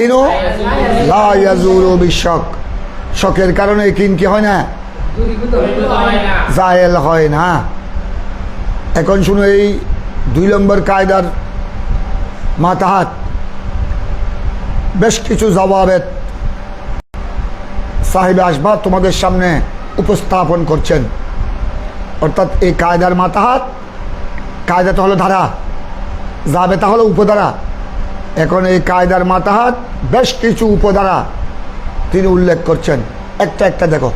ইনো লা ইয়াজুলু বিশক, শকের কারণে ইয়াকিন কি হয় না, জায়েল হয় না। এখন শুনো এই 2 নম্বর কায়দার মাতাহাত বেশ কিছু জবাবের সাহেব আসবাব তোমাদের সামনে উপস্থাপন করছেন। অর্থাৎ এই কায়দার মাতাহাত, কায়দাটা হলো ধারা, জাবেতা হলো উপধারা। এখন এই কায়দার মাতাহাত বেশ কিছু উপধারা তিনি উল্লেখ করছেন, একটা একটা দেখো।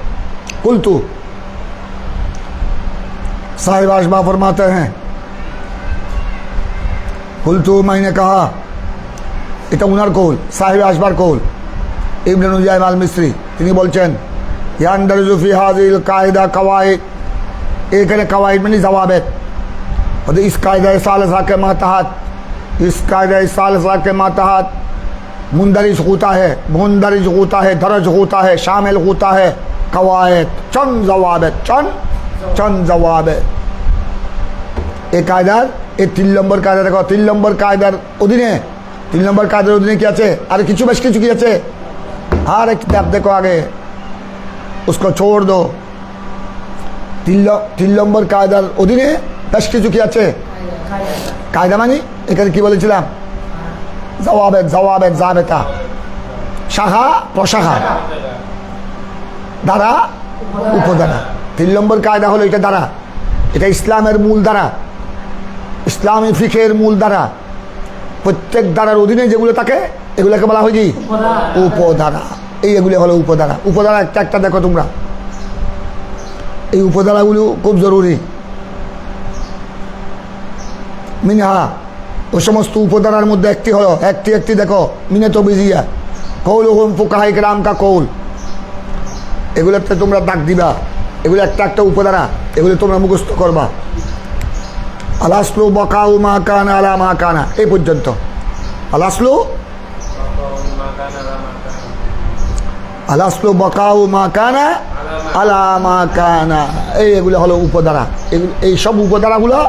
কুলতু साहिब आशबा फरमाते हैं, कुलतु मैंने कहा, এটা উনার কৌল, সাহেব আসবার কৌল, ইবনে নুজাইম আল মিসরি তিনি বলছেন, ইয়ানদারজু ফি হাযিল কায়দা কওয়াইদ, এখানে কওয়াইদ মানে জওয়াবেত, और इस कायदा सालसा के मातहत, इस कायदा सालसा के मातहत मुंदरिज होता है दरज होता है शामिल होता है कवायद, चंद जवाबत, चंद जवाबत। এই কায়দার এই 3 নম্বর কায়দা দেখো, 3 নম্বর কায়দার অধীনে, 3 নম্বর কায়দার অধীনে কি আছে, আর কিছু বেশ কিছু কি আছে, আর एक किताब देखो आगे, उसको छोड़ दो। 3 নম্বর কায়দার অধীনে বেশ কিছু কি আছে, কায়দা মানে এখানে কি বলেছিলাম, জওয়াবেত, জওয়াবেত, জাবেতা, শাখা প্রশাখা, দ্বারা উপধারা। 3 নম্বর কায়দা হলো এটা দ্বারা, এটা ইসলামের মূল দ্বারা, ইসলামী ফিকের মূল দ্বারা। প্রত্যেক দ্বারার অধীনে যেগুলো থাকে এগুলোকে বলা হয় কি, উপধারা। এগুলো হলো উপধারা। উপধারা একটা একটা দেখো তোমরা, এই উপধারাগুলো খুব জরুরি। মিনহা, ও সমস্ত উপধারার মধ্যে একটি হলো, একটি দেখো, মিনে তো বিজিয়া কৌলুহুম ফুকাহায়ে কেরাম কা কৌল, এগুলোতে তোমরা দাগ দিবা, এগুলো একটা একটা উপধারা, এগুলো তোমরা মুখস্থ করবা। আলাসলু বাকাউ মা কানা আলা মা কানা, এই পর্যন্ত। আলাসলু বাকাউ মা কানা আলা মা কানা, এইগুলো হলো উপধারা। এগুলো, এই সব উপধারাগুলো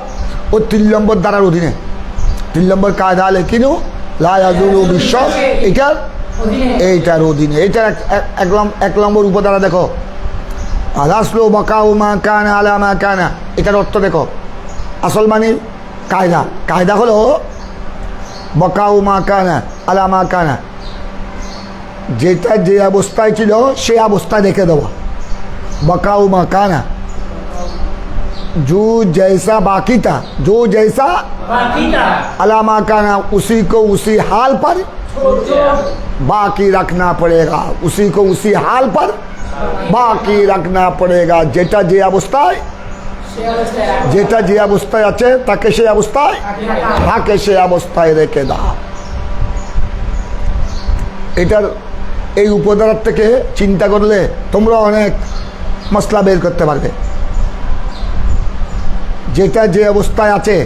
ও 3 নম্বর দ্বারার অধীনে। 3 নম্বর কায়দা লেকিনু লা ইয়াজুলু বিশক, এইটার অধীনে। এইটার এক নম্বর উপধারা দেখো, আলাসলু বাকাউ মা কানা আলা মা কানা, এটার অর্থ দেখো। আসল মানে কায়দা, কায়দা হলো বাকাউ মা কানা আলা মা কানা, যেটা যে অবস্থায় ছিল সেই অবস্থায় রেখে দেওয়া। বাকাউ মা কানা, जो जैसा बाकी था, जो जैसा अला मा काना, उसी को उसी हाल पर बाकी रखना पड़ेगा, उसी को उसी हाल पर बाकी रखना पड़ेगा। যেটা যে অবস্থায়, যেটা যে অবস্থায় আছে তাকে সেই অবস্থায়, তাকে সেই অবস্থায় রেখে দাও। এটার এই উপধারার থেকে চিন্তা করলে তোমরা অনেক মশলা বের করতে পারবে। যেটা যে অবস্থায় আছে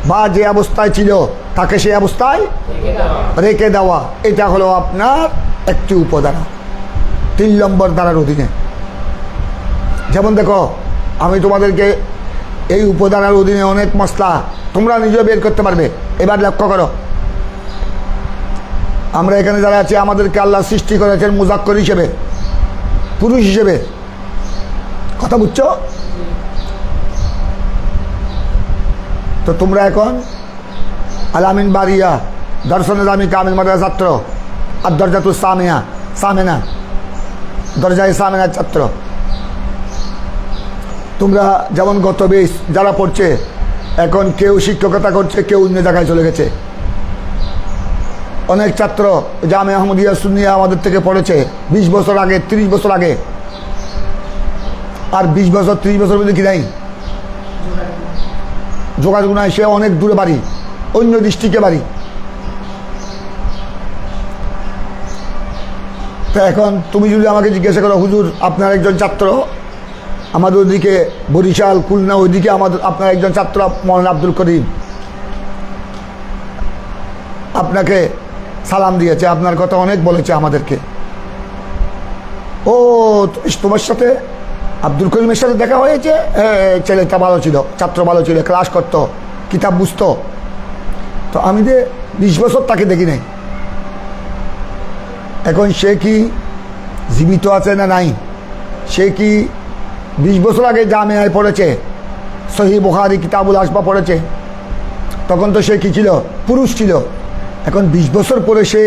বা যে অবস্থায় ছিল তাকে সেই অবস্থায় রেখে দেওয়া, এটা হলো আপনার একটি উপধারা 3 নম্বর ধারার অধীনে। যেমন দেখো, আমি তোমাদেরকে এই উপধারার অধীনে অনেক মশলা তোমরা নিজেও বের করতে পারবে। এবার লক্ষ্য করো, আমরা এখানে যারা আছি আমাদেরকে আল্লাহ সৃষ্টি করেছেন মুজাক্কর হিসেবে, পুরুষ হিসেবে, কথা বুঝছো? তো তোমরা এখন আলামিন বারিয়া দর্শন দামি কামিল মাদ্রাসা ছাত্র, আর দরজাতুল সামেনা দরজায় সামেনার ছাত্র। তোমরা যেমন গত বেশ যারা পড়ছে, এখন কেউ শিক্ষকতা করছে, কেউ অন্য জায়গায় চলে গেছে। অনেক ছাত্র জামে আহমদিয়া সুন্নিয়া আমাদের থেকে পড়েছে 20 বছর আগে, 30 বছর আগে, আর 20 বছর 30 বছর মধ্যে কি নাই যোগাযোগ নাই, সে অনেক দূরে বাড়ি, অন্য ডিস্ট্রিক্টে বাড়ি। তো এখন তুমি যদি আমাকে জিজ্ঞাসা করো, হুজুর আপনার একজন ছাত্র আমাদের ওইদিকে বরিশাল খুলনা ওইদিকে আপনার একজন ছাত্র মৌলানা আব্দুল করিম আপনাকে সালাম দিয়েছে, আপনার কথা অনেক বলেছে আমাদেরকে। ও তোমার সাথে আব্দুল করিমের সাথে দেখা হয়েছে? ছেলেটা ভালো ছিল, ছাত্র ভালো ছিল, ক্লাস করতো, কিতাব বুঝতো। তো আমি যে 20 বছর তাকে দেখি নাই, এখন সে কি জীবিত আছে না নাই? সে কি 20 বছর আগে জামিয়ায় পড়েছে, সহিহ বুখারী কিতাবুল আসবা পড়েছে? তখন তো সে কি ছিল? পুরুষ ছিল। এখন 20 বছর পরে সে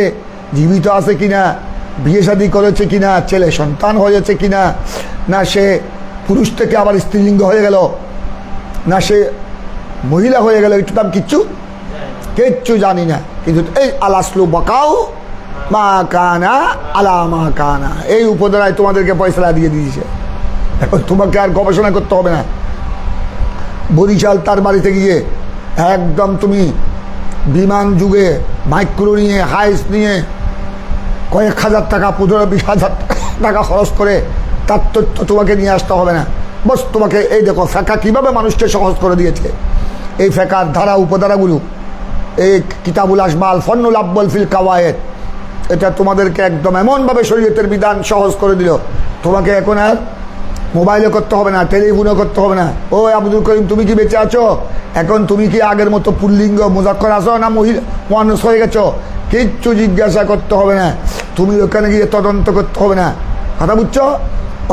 জীবিত আছে কিনা, বিয়ে শাদী করেছে কিনা, ছেলে সন্তান হয়েছে কিনা, না সে পুরুষ থেকে আবার স্ত্রীলিঙ্গ হয়ে গেল, না সে মহিলা হয়ে গেল, একটু দাম কিচ্ছু জানি না। কিন্তু এই আলাসলু বাকাও মা কানা আলা মা কানা, এই উপধারায় তোমাদেরকে ফয়সালা দিয়ে দিয়েছে। এখন তোমাকে আর গবেষণা করতে হবে না। বরিশাল তার বাড়িতে গিয়ে একদম তুমি বিমান যুগে মাইক্রো নিয়ে, হাইস নিয়ে কয়েক হাজার টাকা, 15-20 হাজার টাকা খরচ করে তার তথ্য তোমাকে নিয়ে আসতে হবে না। বস তোমাকে এই দেখো ফেকা কীভাবে মানুষকে সহজ করে দিয়েছে। এই ফেকার ধারা উপধারাগুলো, এই কিতাবুল আসবাল ফন্নুল আব্বল ফিল কাওয়ায়েদ, এটা তোমাদেরকে একদম এমনভাবে শরীয়তের বিধান সহজ করে দিল। তোমাকে এখন আর মোবাইলে করতে হবে না, টেলিফোনও করতে হবে না। ও আব্দুল করিম, তুমি কি বেঁচে আছো? এখন তুমি কি আগের মতো পুল্লিঙ্গ মুজাক্কর আছো না মহিলা মানুষ হয়ে গেছো? কিচ্ছু জিজ্ঞাসা করতে হবে না, তুমি ওখানে গিয়ে তদন্ত করতে হবে না। কথা বুঝছো?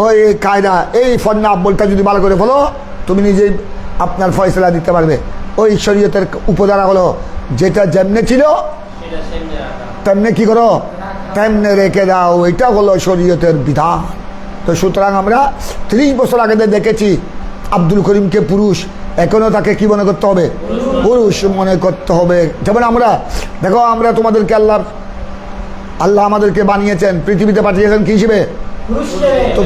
ওই কায়দা, এই ফন্না আব্বলটা যদি ভালো করে বলো, তুমি নিজেই আপনার ফয়সলা দিতে পারবে। ওই শরীয়তের উপধারা হলো যেটা যেমনে ছিল তেমনি কি করো, তেমনি রেখে দাও। এটা হলো শরীয়তের বিধান। তো সুতরাং আমরা 30 বছর আগে দেখেছি আব্দুল করিমকে পুরুষ, এখনও তাকে কি মনে করতে হবে? পুরুষ মনে করতে হবে। যেমন আমরা দেখো, আমরা তোমাদেরকে আল্লাহ আমাদেরকে বানিয়েছেন, পৃথিবীতে পাঠিয়েছেন কি হিসেবে? তো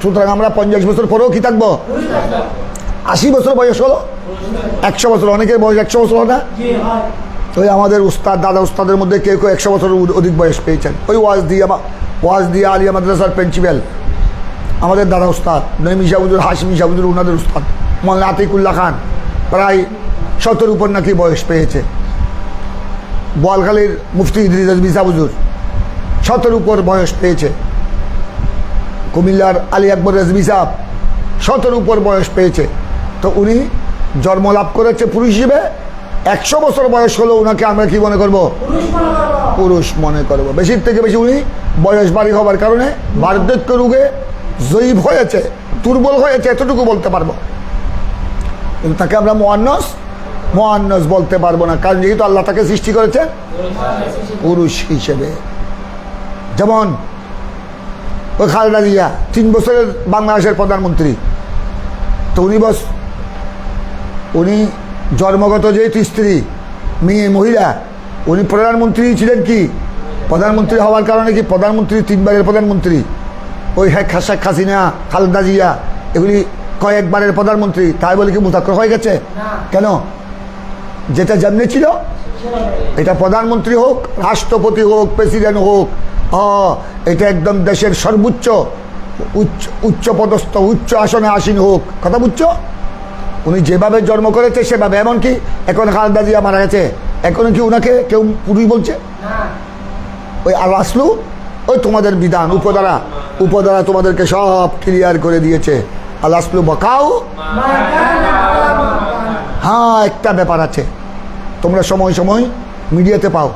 সুতরাং আমরা 50 বছর পরেও কি থাকবো? 80 বছর বয়স হলো, 100 বছর, অনেকের বয়স 100 বছর হলো না? ওই আমাদের উস্তাদ, দাদা উস্তাদের মধ্যে কেউ কেউ 100 বছর অধিক বয়স পেয়েছেন। ওই ওয়াজ দিয়ে আলিয়া মাদ্রাসার প্রিন্সিপাল আমাদের দাদা উস্তাদ নঈম শাহুজুর, হাশমি শাহুজুর, ওনাদের উস্তাদ মৌলানা আতিকুল্লাহ খান প্রায় 70 উপর নাকি বয়স পেয়েছে। বোয়ালখালীর মুফতি ইদ্রিস রেজভী শাহুজুর 70 উপর বয়স পেয়েছে। কুমিল্লার আলী আকবর রেজভী সাহেব 70 উপর বয়স পেয়েছে। তো উনি জন্ম লাভ করেছে পুরুষ হিসেবে। 100 বছর বয়স হলো ওনাকে আমরা কি মনে করব? পুরুষ মনে করব। বেশির থেকে বেশি উনি বয়স বাড়ি হবার কারণে বার্ধক্য রোগে জয়ীব হয়েছে, দুর্বল হয়েছে, এতটুকু বলতে পারবো। কিন্তু তাকে আমরা মুআন্নাস বলতে পারবো না, কারণ যেহেতু আল্লাহ তাকে সৃষ্টি করেছেন পুরুষ হিসেবে। যেমন ওই খালেদা জিয়া 3 বছরের বাংলাদেশের প্রধানমন্ত্রী। তো উনি জন্মগত যেহেতু স্ত্রী, মেয়ে, মহিলা, উনি প্রধানমন্ত্রী ছিলেন। কি প্রধানমন্ত্রী হওয়ার কারণে কি প্রধানমন্ত্রী 3 বারের প্রধানমন্ত্রী? ওই শেখ হাসিনা, খালেদা জিয়া এগুলি কয়েকবারের প্রধানমন্ত্রী, তাই বলে কি মুতাক্কর হয়ে গেছে? কেন? যেটা যেমনি ছিল, এটা প্রধানমন্ত্রী হোক, রাষ্ট্রপতি হোক, প্রেসিডেন্ট হোক, এটা একদম দেশের সর্বোচ্চ উচ্চ পদস্থ, উচ্চ আসনে আসীন হোক। কথা বুঝছো? উনি যেভাবে জন্ম করেছে সেভাবে। এমনকি এখন খালেদা জিয়া মারা গেছে, এখন কি ওনাকে কেউ পুরুষ বলছে? ওই আল আসলু, ওই তোমাদের বিধান উপধারা তোমাদেরকে সব ক্লিয়ার করে দিয়েছে। আল আসলু বাকাও। হ্যাঁ, একটা ব্যাপার আছে, তোমরা সময় সময় মিডিয়াতে পাও,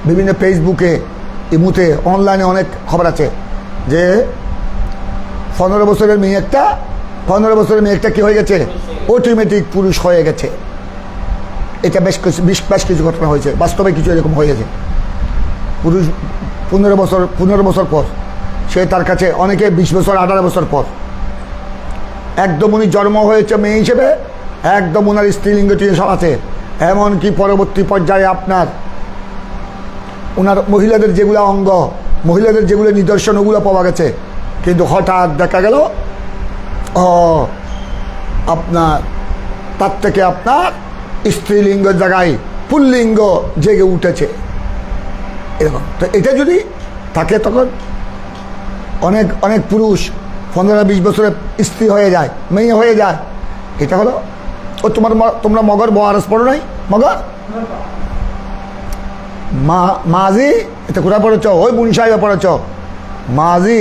বিভিন্ন ফেসবুকে, ইমুতে, অনলাইনে অনেক খবর আছে যে 15 বছরের মেয়ে একটা কি হয়ে গেছে? অটোমেটিক পুরুষ হয়ে গেছে। এটা বেশ কিছু ঘটনা হয়েছে, বাস্তবে কিছু এরকম হয়ে গেছে। পুরুষ 15 বছর পর সে তার কাছে, অনেকে 20 বছর, 18 বছর পর একদম উনি জন্ম হয়েছে মেয়ে হিসেবে, একদম ওনার স্ত্রীলিঙ্গটি সব আছে। এমনকি পরবর্তী পর্যায়ে আপনার ওনার মহিলাদের যেগুলো অঙ্গ, মহিলাদের যেগুলো নিদর্শন, ওগুলো পাওয়া গেছে। কিন্তু হঠাৎ দেখা গেল আপনার তার থেকে আপনার স্ত্রীলিঙ্গের জায়গায় পুল্লিঙ্গ জেগে উঠেছে এরকম। তো এটা যদি থাকে, তখন অনেক পুরুষ 15-20 বছরে স্ত্রী হয়ে যায়, মেয়ে হয়ে যায়। এটা হলো ও তোমরা মগর বহারস পড়ো নাই? মগর মাজি, এটা কোথায় পড়েছ? ওই বুন সাহেবে পড়েছ। মাজি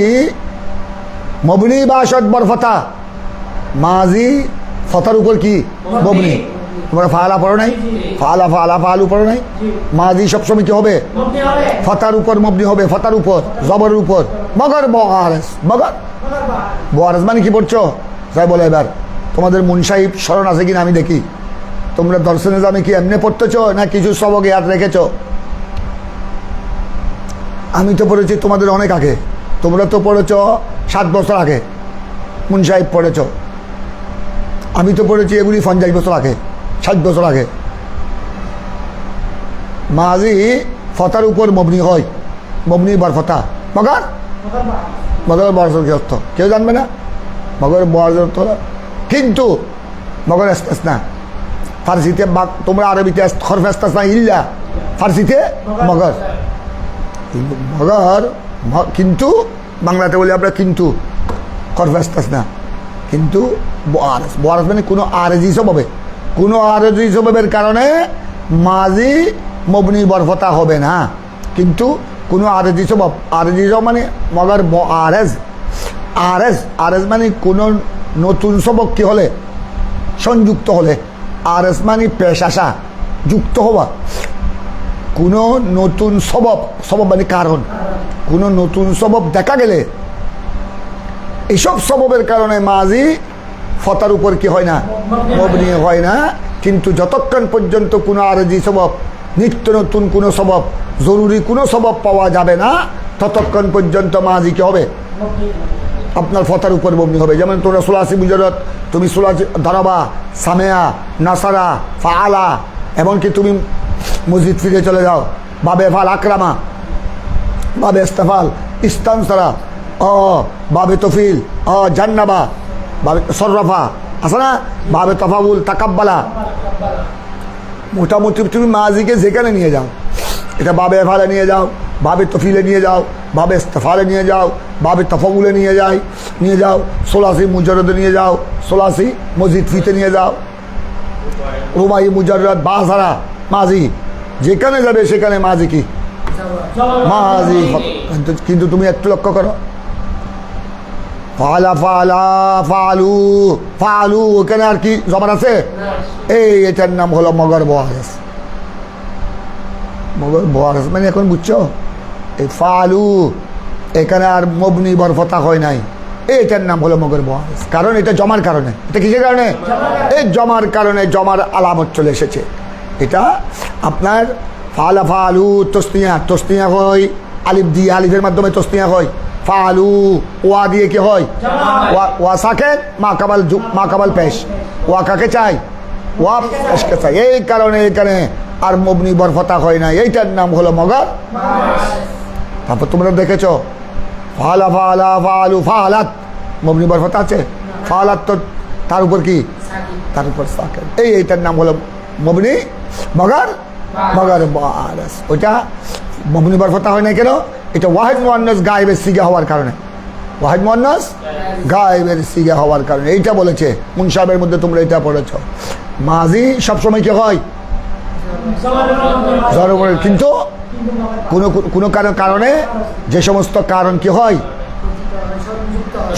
মবনি বা সদ বরফতা, মাজি ফতার উপর কি? মবনি। তোমরা ফালা পড়ো নাই? ফালা ফালা ফালু পড়ো নাই? মাজি সবসময় কি হবে? ফতার উপর মবনি হবে, ফতার উপর, জবরের উপর। মগর বহারেস, মগর বহারেস মানে কি পড়ছো? তাই বলে এবার তোমাদের মুন সাহিব স্মরণ আছে কিনা আমি দেখি। তোমরা দর্শনে জামে কি এমনি পড়তেছো না কিছু সবক ইয়াদ রেখেছো? আমি তো পড়েছি তোমাদের অনেক আগে, তোমরা তো পড়েছ 7 বছর আগে মুন সাহেব পড়েছ। আমি তো পড়েছি এগুলি 50 বছর আগে, 60 বছর আগে। মাজি ফতার উপর মবনি হয়, মবনি বার ফতা। মগর মগর বরসর কি অর্থ কেউ জানবে না? মগর বরসর অর্থ কিন্তু মগর আস্তাস না ফার্সিতে, তোমরা আরবিতে খরফ আস্তাস না ইল্লা, ফার্সিতে মগর। মগর কিন্তু বাংলাতে বলি আমরা কিন্তু খরফ আস্তাস না, কিন্তু বরাস মানে কোনো আরজি স্বভাবে, কোনো আরজি স্বভাবের কারণে মাজি মবনি বরফতা হবে না। কিন্তু কোনো আরজি স্বভাব, আরজি স্বভাব মানে মগর আরজ, আরজ আরজ মানে কোনো নতুন সবক কি হলে সংযুক্ত হলে, আরজ মানে পেশ আসা, যুক্ত হওয়া। কোনো নতুন সবব, সবব মানে কারণ, কোনো নতুন সবব দেখা গেলে এইসব সববের কারণে মাজি ফতার উপর কি হয় না? মবনি হয় না। কিন্তু যতক্ষণ পর্যন্ত কোনো আরজি সবব, নিত্য নতুন কোনো সবব, জরুরি কোনো সবব পাওয়া যাবে না, ততক্ষণ পর্যন্ত মাজি কি হবে? আপনার ফতার উপর মবনি হবে। যেমন তোমরা সুলাসি মুজাররদ, তুমি সুলাসি দারাবা, সামেয়া, নাসারা, ফাআলা, এমনকি তুমি মসজিদ ফিরে চলে যাও, বাবে ফাল আকরামা, বাবে ইস্তাফাল, ইস্তানসারা, বাবে তফিল, জান্নাবা, বাবে সররাফা আছে না, বাবে তফাউল, তাকাব্বালা। মোটামুটি তুমি মাজিকে যেখানে নিয়ে যাও, এটা বাবে ফালে নিয়ে যাও, বাবে তফিলে নিয়ে যাও, বাবে ইস্তাফালে নিয়ে যাও, বাবে তফাউলে নিয়ে যাও, সোলাসি মুজাররদে নিয়ে যাও, সোলাসি মসজিদ ফিতে নিয়ে যাও, রুবাই মুজাররদ, বাসারা, মাজি, যেখানে যাবে সেখানে মাজি কি? মাজি। কিন্তু তুমি একটু লক্ষ্য করো, ফালা ফালা ফালু ফালু, ওখানে আর কি জবান আছে? এটার নাম হলো মগর বহারেস। মগর বহারেস মানে এখন বুঝছো? এই ফালু এখানে আর মবনি বরফতা হয় নাই, এটার নাম হলো মগর বহারেস। কারণ এটা জমার কারণে। এটা কিসের কারণে? এই জমার কারণে, জমার আলামত চলে এসেছে। এটা আপনার ফালা ফালু তসনিয়া, তসনিয়া হয় আলিফ দিয়ে, আলিফের মাধ্যমে তসনিয়া হয়। ফালু ওয়া দিয়ে কি হয়? ওয়া সাকেত, মা কাবাল পেশ, ওয়া কাকে চাই? ওয়া পেশকে চাই। এই কারণে এখানে আর মবনি বরফতা হয় না, এইটার নাম হলো মগর। তারপর তোমরা দেখেছ ফালা ফালা ফালু ফালাত, মবনি বরফতা আছে। ফালাত তো তার উপর কি? তার উপর সাকেত। এইটার নাম হলো মবনি মগর, মগর বহারেস। ওইটা মবনি বরফতা হয় না কেন? এটা ওয়াহিদ মুআন্নাস গায়েবের সিগা হওয়ার কারণে, ওয়াহিদ মুআন্নাস গায়েবের সিগা হওয়ার কারণে এইটা বলেছে। মুনসাবের মধ্যে তোমরা এটা পড়েছ। মাজি সবসময় কি হয়? কিন্তু কোনো কারণে, যে সমস্ত কারণ কি হয়?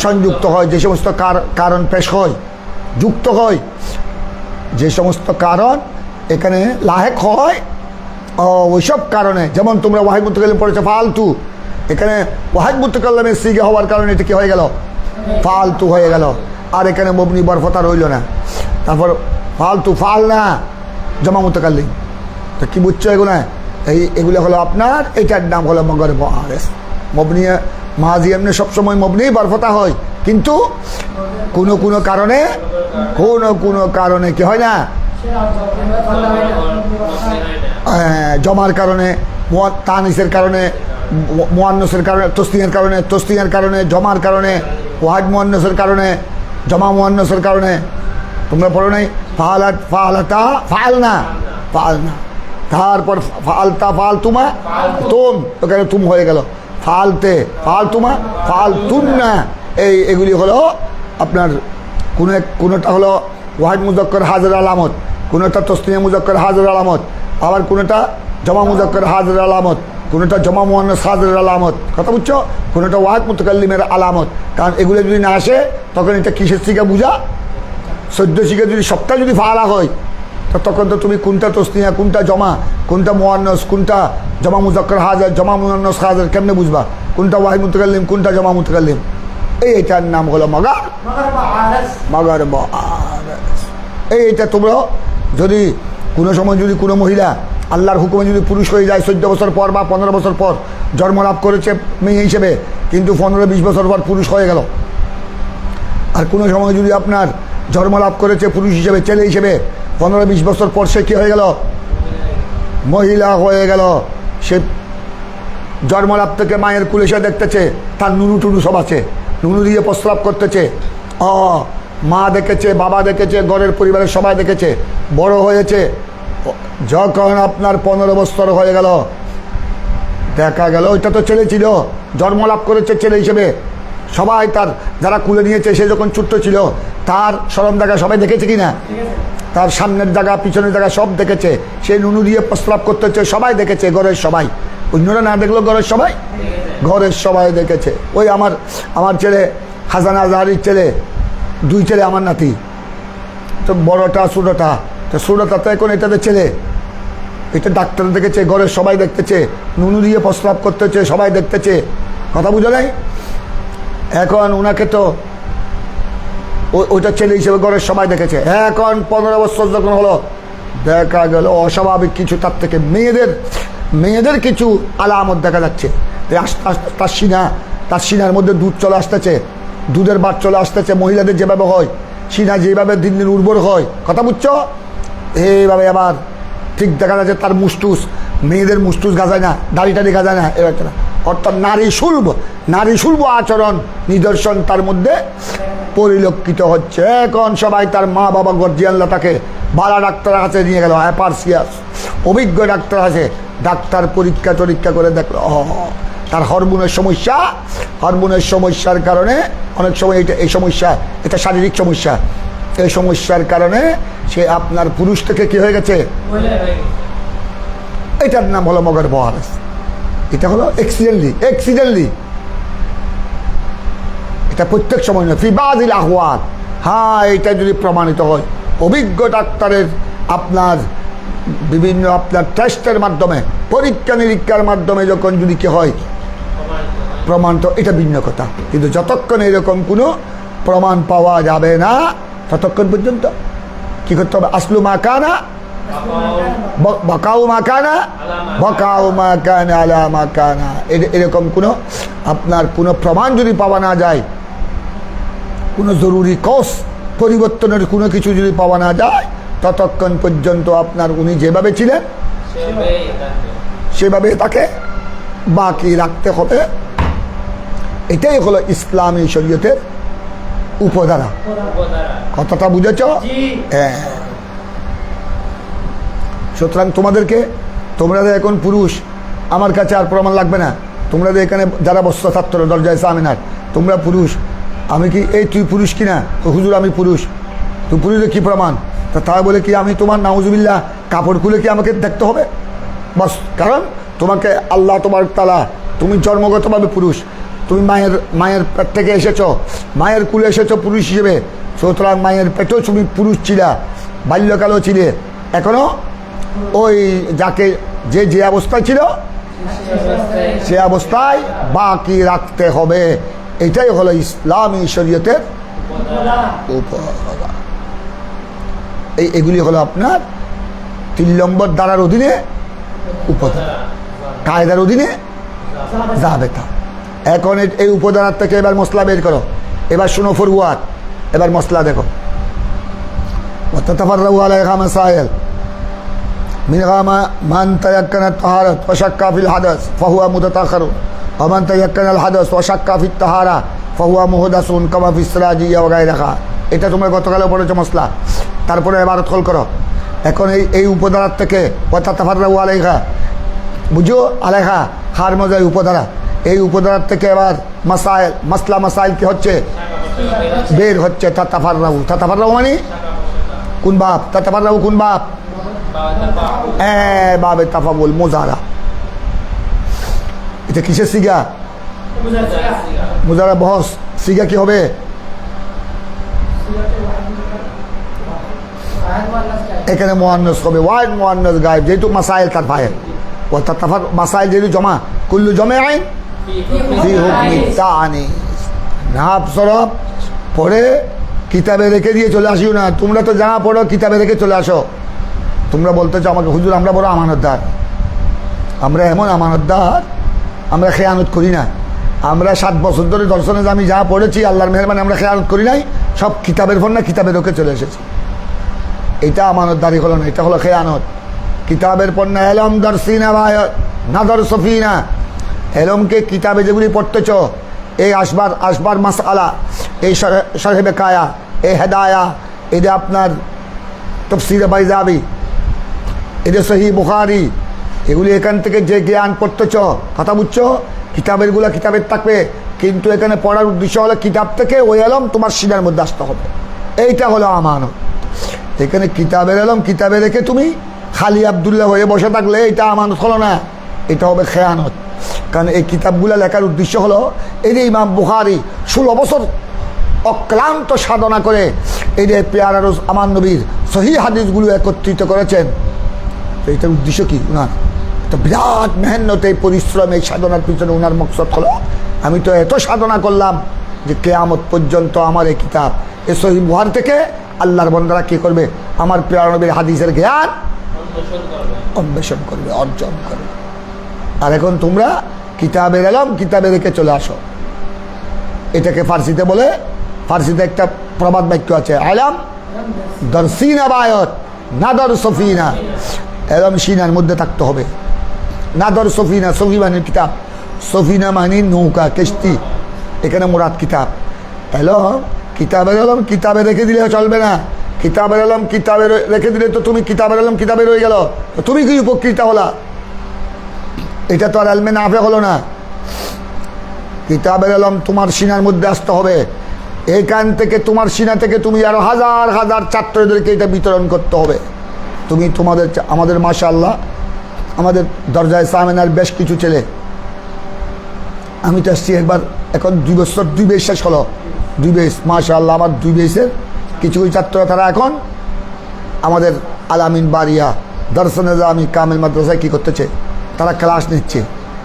সংযুক্ত হয়। যে সমস্ত কারণ পেশ হয়, যুক্ত হয়, যে সমস্ত কারণ এখানে লাহেক হয়, ওইসব কারণে, যেমন তোমরা ওয়াহিদ মুতাকাল্লিম পড়েছো ফালতু, এখানে ওয়াহিদ মুতাকাল্লিমের সিগা হওয়ার কারণে এটা কি হয়ে গেল? ফালতু হয়ে গেল। আর এখানে মবনি বরফতা রইল না। তারপর ফালতু, ফাল না, জমা মুতাকাল্লিম। তো কি বুঝছো এগুলো? এগুলো হলো আপনার, এটার নাম হলো মগর বহারেস। মবনি মাজি এমনি সবসময় মবনি বরফতা হয়, কিন্তু কোনো কারণে কি হয় না? জমার কারণে, তানিসের কারণে, মুআন্নাসের কারণে, তসনিয়ার কারণে, জমার কারণে, ওয়াহিদ মুআন্নাসের কারণে, জমা মুআন্নাসের কারণে। তোমরা পড়ো নাই ফালাত, ফালাতা, ফালনা, ফালনা। তারপর ফালতা, ফালতুমা, তুম, ওখানে তুম হয়ে গেল। ফালতে, ফালতুমা, ফালতুন্না। এগুলি হলো আপনার কোনোটা হলো ওয়াহিদ মুজাক্কার হাজের আলামত, কোনোটা তসনিয়া মুজাক্কার হাজের আলামত, আবার কোনোটা জমা মুজাক্কার হাজের আলামত, কোনোটা জমা মুআন্নাস হাজের আলামত। কথা বুঝছো? কোনোটা ওয়াহিদ মুতাকাল্লিমের আলামত। কারণ এগুলো যদি না আসে তখন এটা কিসের সিগা বুঝা? 14 সিগা যদি সবটা যদি ফালা হয় তো তখন তো তুমি কোনটা তসনিয়া, কোনটা জমা, কোনটা মুয়ান্নাস, কোনটা জমা মুজাক্কার হাজার, জমা মুয়ান্নাস হাজার কেমনে বুঝবা? কোনটা ওয়াহিদ মুতাকাল্লিম, কোনটা জমা মুতাকাল্লিম? এইটার নাম হলো মাগার মুআরাস। এইটা তোমরা যদি কোনো সময় যদি কোনো মহিলা আল্লাহর হুকুমে যদি পুরুষ হয়ে যায় 14 বছর পর বা 15 বছর পর জন্ম লাভ করেছে মেয়ে হিসেবে, কিন্তু 15-20 বছর পর পুরুষ হয়ে গেল, আর কোনো সময় যদি আপনার জন্ম লাভ করেছে পুরুষ হিসেবে, ছেলে হিসেবে, 15-20 বছর পর সে কী হয়ে গেল? মহিলা হয়ে গেল। সে জন্মলাভ থেকে মায়ের কুলে সে দেখতেছে তার নুনু টুনু সব আছে, নুনু দিয়ে প্রস্রাব করতেছে, মা দেখেছে, বাবা দেখেছে, ঘরের পরিবারের সবাই দেখেছে, বড় হয়েছে। যখন আপনার 15 বছর হয়ে গেল, দেখা গেল ওইটা তো ছেলে ছিল, জন্মলাভ করেছে ছেলে হিসেবে, সবাই তার যারা কুলে নিয়েছে সে যখন ছোট্ট ছিল তার শরম জায়গা সবাই দেখেছে কি না? তার সামনের জায়গা পিছনের জায়গা সব দেখেছে। সে নুনু দিয়ে প্রস্রাব করতেছে, সবাই দেখেছে, ঘরের সবাই। অন্যরা না দেখলো ঘরের সবাই দেখেছে। ওই আমার ছেলে হাসান আজহারির ছেলে, 2 ছেলে আমার নাতি, তো বড়টা ছোটোটা, তো ছোটোটা তো এখন এটাতে ছেলে, এটা ডাক্তার দেখেছে, ঘরের সবাই দেখতেছে, নুনু দিয়ে প্রস্রাব করতেছে, সবাই দেখতেছে। কথা বুঝো নাই? এখন ওনাকে তো ওইটা ছেলে হিসেবে ঘরের সবাই দেখেছে। এখন 15 বছর যখন হলো, দেখা গেল অস্বাভাবিক কিছু তার থেকে মেয়েদের কিছু আলামত দেখা যাচ্ছে। আস্তে আস্তে তার সিনার মধ্যে দুধ চলে আসতেছে, দুধের বাট চলে আসতেছে। মহিলাদের যেভাবে হয়, সিনা যেভাবে দিন দিন উর্বর হয়, কথা বুঝছো? এইভাবে আবার ঠিক দেখা যাচ্ছে তার মুস্টুস, মেয়েদের মুস্টুস গাজায় না, দাড়িটা দেখা যায় না, এবার অর্থাৎ নারী শুল্ভ আচরণ নিদর্শন তার মধ্যে পরিলক্ষিত হচ্ছে। এখন সবাই তার মা বাবা গর্জিয়ানরা তাকে ভালো ডাক্তার কাছে নিয়ে গেল, অ্যাপারসিয়াস অভিজ্ঞ ডাক্তার আছে। ডাক্তার পরীক্ষা করে দেখলো তার হরমোনের সমস্যার কারণে, অনেক সময় এই সমস্যা, এটা শারীরিক সমস্যা, এই সমস্যার কারণে সে আপনার পুরুষ থেকে কি হয়ে গেছে? এটার নাম হলো মাগার মুআরাস। এটা হলো অ্যাক্সিডেন্টলি, এটা প্রত্যেক সময় নয়, ফি বাযিল আহওয়াল। হ্যাঁ, এটা যদি প্রমাণিত হয় অভিজ্ঞ ডাক্তারের আপনার বিভিন্ন আপনার টেস্টের মাধ্যমে, পরীক্ষা নিরীক্ষার মাধ্যমে যখন যদি কি হয় প্রমাণ, তো এটা ভিন্ন কথা। কিন্তু যতক্ষণ এরকম কোনো প্রমাণ পাওয়া যাবে না ততক্ষণ পর্যন্ত কি করতে হবে? আসলু মা কানা বাকাউ মা কানা আলা মা কানা। এরকম কোনো আপনার কোনো প্রমাণ যদি পাওয়া না যায়, কোনো জরুরি কজ পরিবর্তনের কোনো কিছু যদি পাওয়া না যায়, ততক্ষণ পর্যন্ত আপনার উনি যেভাবে ছিলেন সেভাবে তাকে বাকি রাখতে হবে। এটাই হলো ইসলামী শরীয়তের উপধারা। কথাটা বুঝেছ? হ্যাঁ। সুতরাং তোমরা এখন পুরুষ, আমার কাছে আর প্রমাণ লাগবে না। তোমরা এখানে যারা বস্ত্র ছাত্র দরজায় সামিনার, তোমরা পুরুষ। আমি কি তুই পুরুষ কিনা? তো হুজুর আমি পুরুষ। তুই পুরুষের কি প্রমাণ? তা তাই বলে কি আমি তোমার নাউজুবিল্লাহ কাপড় খুলে কি আমাকে দেখতে হবে? বাস, কারণ তোমাকে আল্লাহ তোমার তাআলা, তুমি জন্মগতভাবে পুরুষ, তুমি মায়ের পেট থেকে এসেছো, মায়ের কুলে এসেছো পুরুষ হিসেবে। সুতরাং মায়ের পেটেও তুমি পুরুষ ছিলা, বাল্যকালও ছিলে, এখনো ওই যাকে যে অবস্থায় ছিল সে অবস্থায় বাকি রাখতে হবে। এটাই হলো ইসলামী শরীয়তের উপধারা। এগুলি হলো আপনার 3 নম্বর ধারার অধীনে উপধারা, কায়দার অধীনে জাবেতা। এখন এই উপধারার থেকে এবার মশলা বের করো। এবার শুনো ফরওয়ার্ড, এবার মশলা দেখো। ওয়াতাতাফাররাউ আলাইহা মাসাইল মিনহা মান তায়াক্কানাত তাহারাত ওয়া শাক্কা ফিল হাদাস ফাহুয়া মুতাতাখির ওয়া মান তায়াক্কানাল হাদাস ওয়া শাক্কা ফিত তাহারা ফাহুয়া মুহদাসুন কামা ফিস সিরাজিয়া ওয়া গায়রিহা। এটা তোমরা গতকালে পড়েছো মশলা। তারপরে এবার খোল করো। এখন এই উপধারার থেকে ওয়াতাতাফাররাউ আলাইহা, বুঝো, আলাইহা হার মজায় উপধারা। এই উপধারার থেকে এবার মাসাইল কি হচ্ছে? বের হচ্ছে। তাতাফাররাউ মানে কোন বাপ? তাতাফাররাউ কোন বাপ? বাবে তাফাউল মুজারা। এটা কিসের সিগা? মুজারা বহস। সিগা কি হবে? এখানে মুআন্নাস হবে, ওয়াহিদ মুআন্নাস গায়েব, যেহেতু মাসাইল তার ফাইল ও তার মাসাইল যেহেতু জমা, কুল্লু জমে আইন ফি হুকমি তানিস। নাহাব সরব পড়ে কিতাবে রেখে দিয়ে চলে আসিও না। তোমরা তো জানা পড়ো, কিতাবে রেখে চলে আসো। তোমরা বলতেছো আমাকে হুজুর আমরা বড় আমানতদার, আমরা এমন আমানতদার, আমরা খেয়ানত করি না। আমরা 7 বছর ধরে দর্শনে আমি যা পড়েছি আল্লাহর মেহরবানি আমরা খেয়ানত করি নাই, সব কিতাবের পর না কিতাবে রেখে চলে এসেছি। এটা আমানতদারি হলো না, এটা হলো খেয়ানত। কিতাবের পর না এলম দর্শিনা বা নাদর সফিনা, এলমকে কিতাবে যেগুলি পড়তেছ, এই আসবার মাসআলা, এই শরহে কায়া, এই হেদায়া, এটা আপনার তফসিরে বাইজাবি, এটা সহি বুখারি, এগুলি এখান থেকে যে জ্ঞান পড়তেছ, কথা বুঝছো, কিতাবেরগুলো কিতাবের থাকবে, কিন্তু এখানে পড়ার উদ্দেশ্য হলো কিতাব থেকে ওই এলম তোমার সিনার মধ্যে আসতে হবে। এইটা হলো আমানত। এখানে কিতাবের এলম কিতাবে রেখে তুমি খালি আবদুল্লাহ হয়ে বসে থাকলে এটা আমানত হলো না, এটা হবে খেয়ানত। কারণ এই কিতাবগুলো লেখার উদ্দেশ্য হলো, এই যে ইমাম বুখারী 16 বছর অক্লান্ত সাধনা করে এই যে পেয়ারা রোজ আমার নবীর সহিহ হাদিসগুলো একত্রিত করেছেন, তো এটার উদ্দেশ্য কি? উনার তো বিরাট মেহনত, এই পরিশ্রম, এই সাধনার পিছনে ওনার মকসদ হলো আমি তো এত সাধনা করলাম যে কিয়ামত পর্যন্ত আমার এই কিতাব, এই সহিহ বুখারী থেকে আল্লাহর বান্দারা কি করবে? আমার পেয়ারা নবীর হাদিসের জ্ঞান অন্বেষণ করবে, অর্জন করবে। আর এখন তোমরা কিতাবের এলম কিতাবে রেখে চলে আসো। এটাকে ফার্সিতে বলে, ফার্সিতে একটা প্রবাদ বাক্য আছে, আলাম দরসিনা বায়ত নাদর সফিনা। এলম সিনার মধ্যে থাকতে হবে। নাদর সফিনা, সফি মানে কিতাব, সফিনা মানে নৌকা, কিস্তি, এখানে মুরাদ কিতাব। এলম কিতাবের এলম কিতাবে রেখে দিলে চলবে না। কিতাবের এলম কিতাবে রেখে দিলে তো তুমি কিতাবের এলম কিতাবে রয়ে গেল, তুমি কি উপকৃত হলা? এটা তো আর এলমে নাফে হলো না। কিতাবের এলম তোমার সিনার মধ্যে আসতে হবে। এইখান থেকে তোমার সিনা থেকে তুমি আরো হাজার হাজার ছাত্রদেরকে এটা বিতরণ করতে হবে। তুমি তোমাদের আমাদের মাশাআল্লাহ আমাদের দরজায় সামেনার বেশ কিছু ছেলে, আমি তো আসছি একবার, এখন 2 বছর 2 বেশ শেষ হলো, 2 বেশ মাশাআল্লাহ আমার 2 বেশের কিছু ছাত্র তারা এখন আমাদের আলামিন বারিয়া দর্শনে আমি কামেল মাদ্রাসায় কী করতেছে, তারা ক্লাস নিচ্ছে।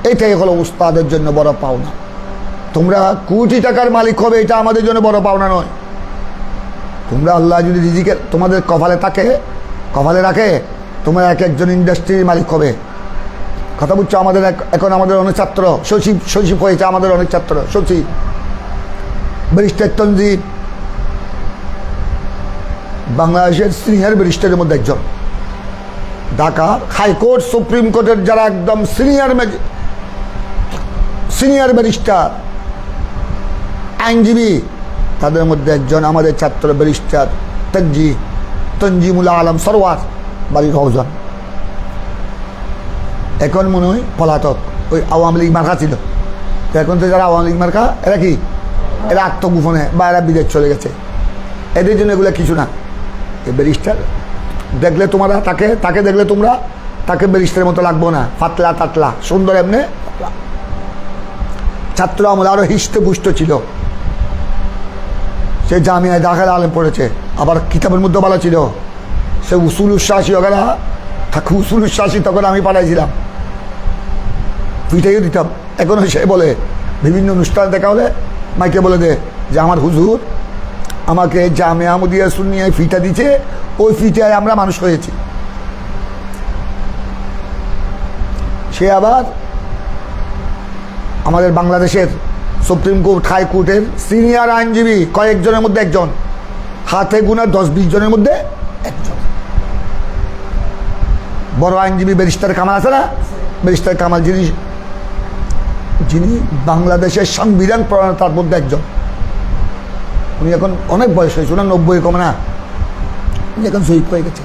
এইটাই হলো উস্তাদের জন্য বড় পাওনা। তোমরা কোটি টাকার মালিক হবে, এটা আমাদের জন্য বড় পাওনা নয়। তোমরা আল্লাহ যদি রিজিকে তোমাদের কপালে থাকে, কপালে রাখে, তোমরা এক একজন ইন্ডাস্ট্রির মালিক হবে। কথা বুঝছো? আমাদের এখন আমাদের অনেক ছাত্র সচিব হয়েছে, আমাদের অনেক ছাত্র সচিব, ব্যারিস্টার তনজিব বাংলাদেশের সিনিয়র ব্যারিস্টারের মধ্যে একজন। ঢাকা হাইকোর্ট সুপ্রিম কোর্টের যারা একদম সিনিয়র ব্যারিস্টার আইনজীবী, তাদের মধ্যে একজন আমাদের ছাত্র ব্যারিস্টার তঞ্জিমুল আলম সরওয়ার, বাড়ির হজন। এখন মনে হয় পলাতক, ওই আওয়ামী লীগ মার্কা ছিল। তো এখন তো যারা আওয়ামী লীগ মার্কা এরা কি, এরা আত্মগোপনে বা এরা বিদেশ চলে গেছে। এদের জন্য এগুলো কিছু না। এই ব্যারিস্টার দেখলে তোমরা তাকে দেখলে তোমরা তাকে ব্যারিস্টারের মতো লাগবো না, পাতলা টাতলা সুন্দর এমনি। ছাত্র আমল আরও হিষ্টপুষ্ট ছিল, সে জামিয়ায় দাখিল আলেম পড়েছে, আবার কিতাবের মধ্যে ভালো ছিল। সে উসুল উচ্ছ্বাসী ওখানে থাকে, উসুল উচ্ছ্বাসী তখন আমি পাঠাইছিলাম, ফিটাইও দিতাম। এখন সে বলে বিভিন্ন অনুষ্ঠান দেখা হলে মাইকে বলে দে যে আমার হুজুর আমাকে জামিয়া আহমদিয়া সুন্নিয়ায় ফিটা দিচ্ছে, ওই ফিটায় আমরা মানুষ হয়েছি। সে আবার আমাদের বাংলাদেশের সুপ্রিম কোর্ট হাইকোর্টের সিনিয়র আইনজীবী কয়েকজনের মধ্যে একজন, হাতে গোনা 10-20 জনের মধ্যে একজন। বড় আইনজীবী ব্যারিস্টার কামাল আছে না, ব্যারিস্টার কামাল যিনি বাংলাদেশের সংবিধান প্রণেতার মধ্যে একজন। উনি এখন অনেক বয়স হয়েছে, ওনার 90 কমে না, উনি এখন শহীদ হয়ে গেছে,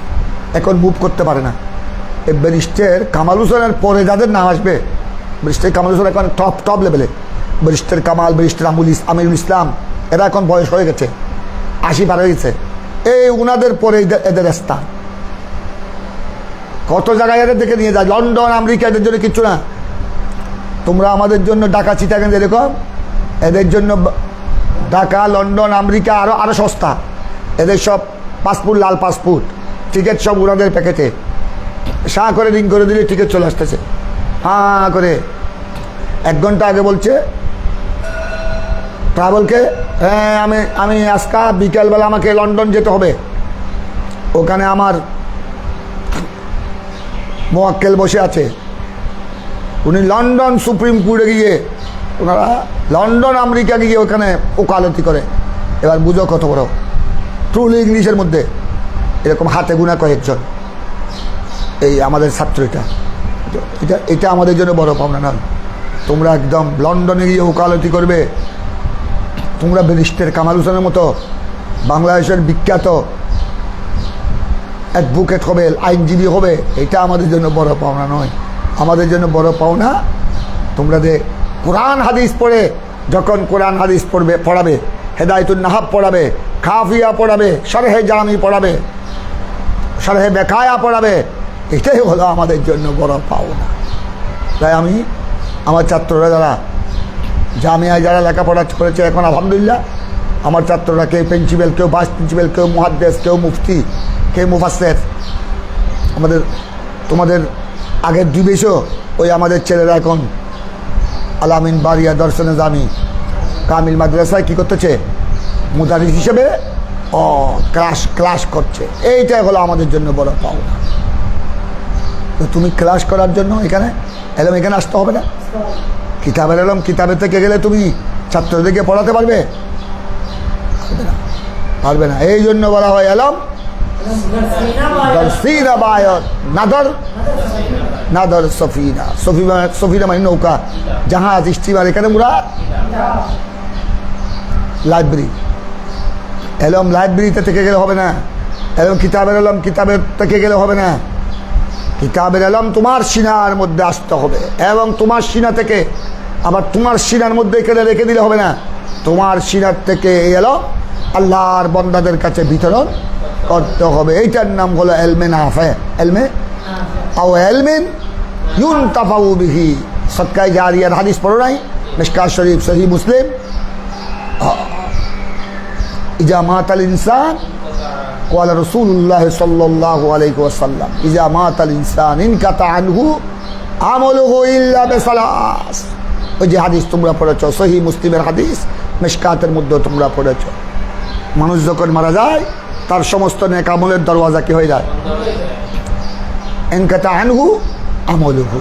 এখন মুভ করতে পারে না। এই ব্যারিস্টার কামাল হোসেনের পরে যাদের নাম আসবে, ব্যারিস্টার কামাল হোসেন এখন টপ লেভেলে, ব্যারিস্টার কামাল, ব্যারিস্টার আমিরুল ইসলাম, এরা এখন বয়স হয়ে গেছে, 80 পার হয়ে গেছে। এই উনাদের পরে এদের স্থান। কত জায়গায় এদের দেখে নিয়ে যায়, লন্ডন আমেরিকা, এদের জন্য কিচ্ছু না। তোমরা আমাদের জন্য ঢাকা চিটাগাং এরকম, এদের জন্য ঢাকা লন্ডন আমেরিকা আরও সস্তা। এদের সব পাসপোর্ট লাল পাসপোর্ট, টিকিট সব ওনাদের প্যাকেটে, শাঁ করে রিং করে দিলে টিকিট চলে আসতেছে। হ্যাঁ করে 1 ঘন্টা আগে বলছে ট্রাভেলকে, হ্যাঁ আমি আজকা বিকেলবেলা আমাকে লন্ডন যেতে হবে, ওখানে আমার মোয়াক্কেল বসে আছে, উনি লন্ডন সুপ্রিম কোর্টে গিয়ে, ওনারা লন্ডন আমেরিকা গিয়ে ওখানে ওকালতি করে। এবার বুঝো কত বড় ট্রুলি ইংলিশের মধ্যে এরকম হাতে গুণা কয়েকজন এই আমাদের ছাত্র। এটা আমাদের জন্য বড় পাওনা না। তোমরা একদম লন্ডনে গিয়ে ওকালতি করবে, তোমরা ব্যারিস্টার কামাল হোসেনের মতো বাংলাদেশের বিখ্যাত অ্যাডভোকেট হবে, আইনজীবী হবে, এটা আমাদের জন্য বড় পাওনা নয়। আমাদের জন্য বড় পাওনা তোমরা যে কোরআন হাদিস পড়ে, যখন কোরআন হাদিস পড়াবে, হেদায়েতুন নাহাব পড়াবে, কাফিয়া পড়াবে, শরহে জামি পড়াবে, শরহে বেকায়া পড়াবে, এটাই হলো আমাদের জন্য বড় পাওনা। তাই আমি আমার ছাত্ররা যারা জামিয়ায় যারা লেখাপড়া করেছে এখন আলহামদুলিল্লাহ, আমার ছাত্ররা কেউ প্রিন্সিপাল, কেউ ভাইস প্রিন্সিপাল, কেউ মুহাদ্দিস, কেউ মুফতি, কেউ মুফাসসির। তোমাদের আগের 2 বছর ওই আমাদের ছেলেরা এখন আলামিন বারিয়া দর্শনে জামি কামিল মাদ্রাসায় কী করতেছে, মুদারিস হিসেবে ক্লাস করছে। এইটাই হলো আমাদের জন্য বড় পাওনা। তো তুমি ক্লাস করার জন্য এখানে এখানে আসতে হবে না। কিতাবের কিতাবের থেকে গেলে তুমি ছাত্রদেরকে পড়াতে পারবে না। এই জন্য বলা হয় নাদর সফিনা। সফিনা মানে নৌকা, জাহাজ, স্টিমার। এখানে মুরাদ লাইব্রেরি। লাইব্রেরিতে থেকে গেলে হবে না। কিতাবের থেকে গেলে হবে না। কিতাবের তোমার সিনার মধ্যে আসতে হবে, এবং তোমার সিনা থেকে আবার তোমার সিনার মধ্যে এখানে রেখে দিলে হবে না। তোমার সিনার থেকে আল্লাহর বান্দাদের কাছে বিতরণ করতে হবে। এইটার নাম হলো এলমে নাফে, এলমে আও এলমিন ইউনতাফাউ বিহি। সদকায়ে জারিয়ার হাদিস পড়ো নাই? মিশকাত শরীফ, সহিহ মুসলিম। ইজা মাতাল ইনসান قال رسول الله صلى الله عليه وسلم إذا مات الإنسان انقطع عنه عمله إلا بثلاث। ওই যে হাদিস তোমরা পড়েছো, সহিহ মুসলিমের হাদিস, মিশকাতের মধ্যে তোমরা পড়েছো। মানুষ যখন মারা যায় তার সমস্ত নেক আমলের দরওয়াজা কি হয়ে যায়? ইনকাতা আনহু আমলুহু।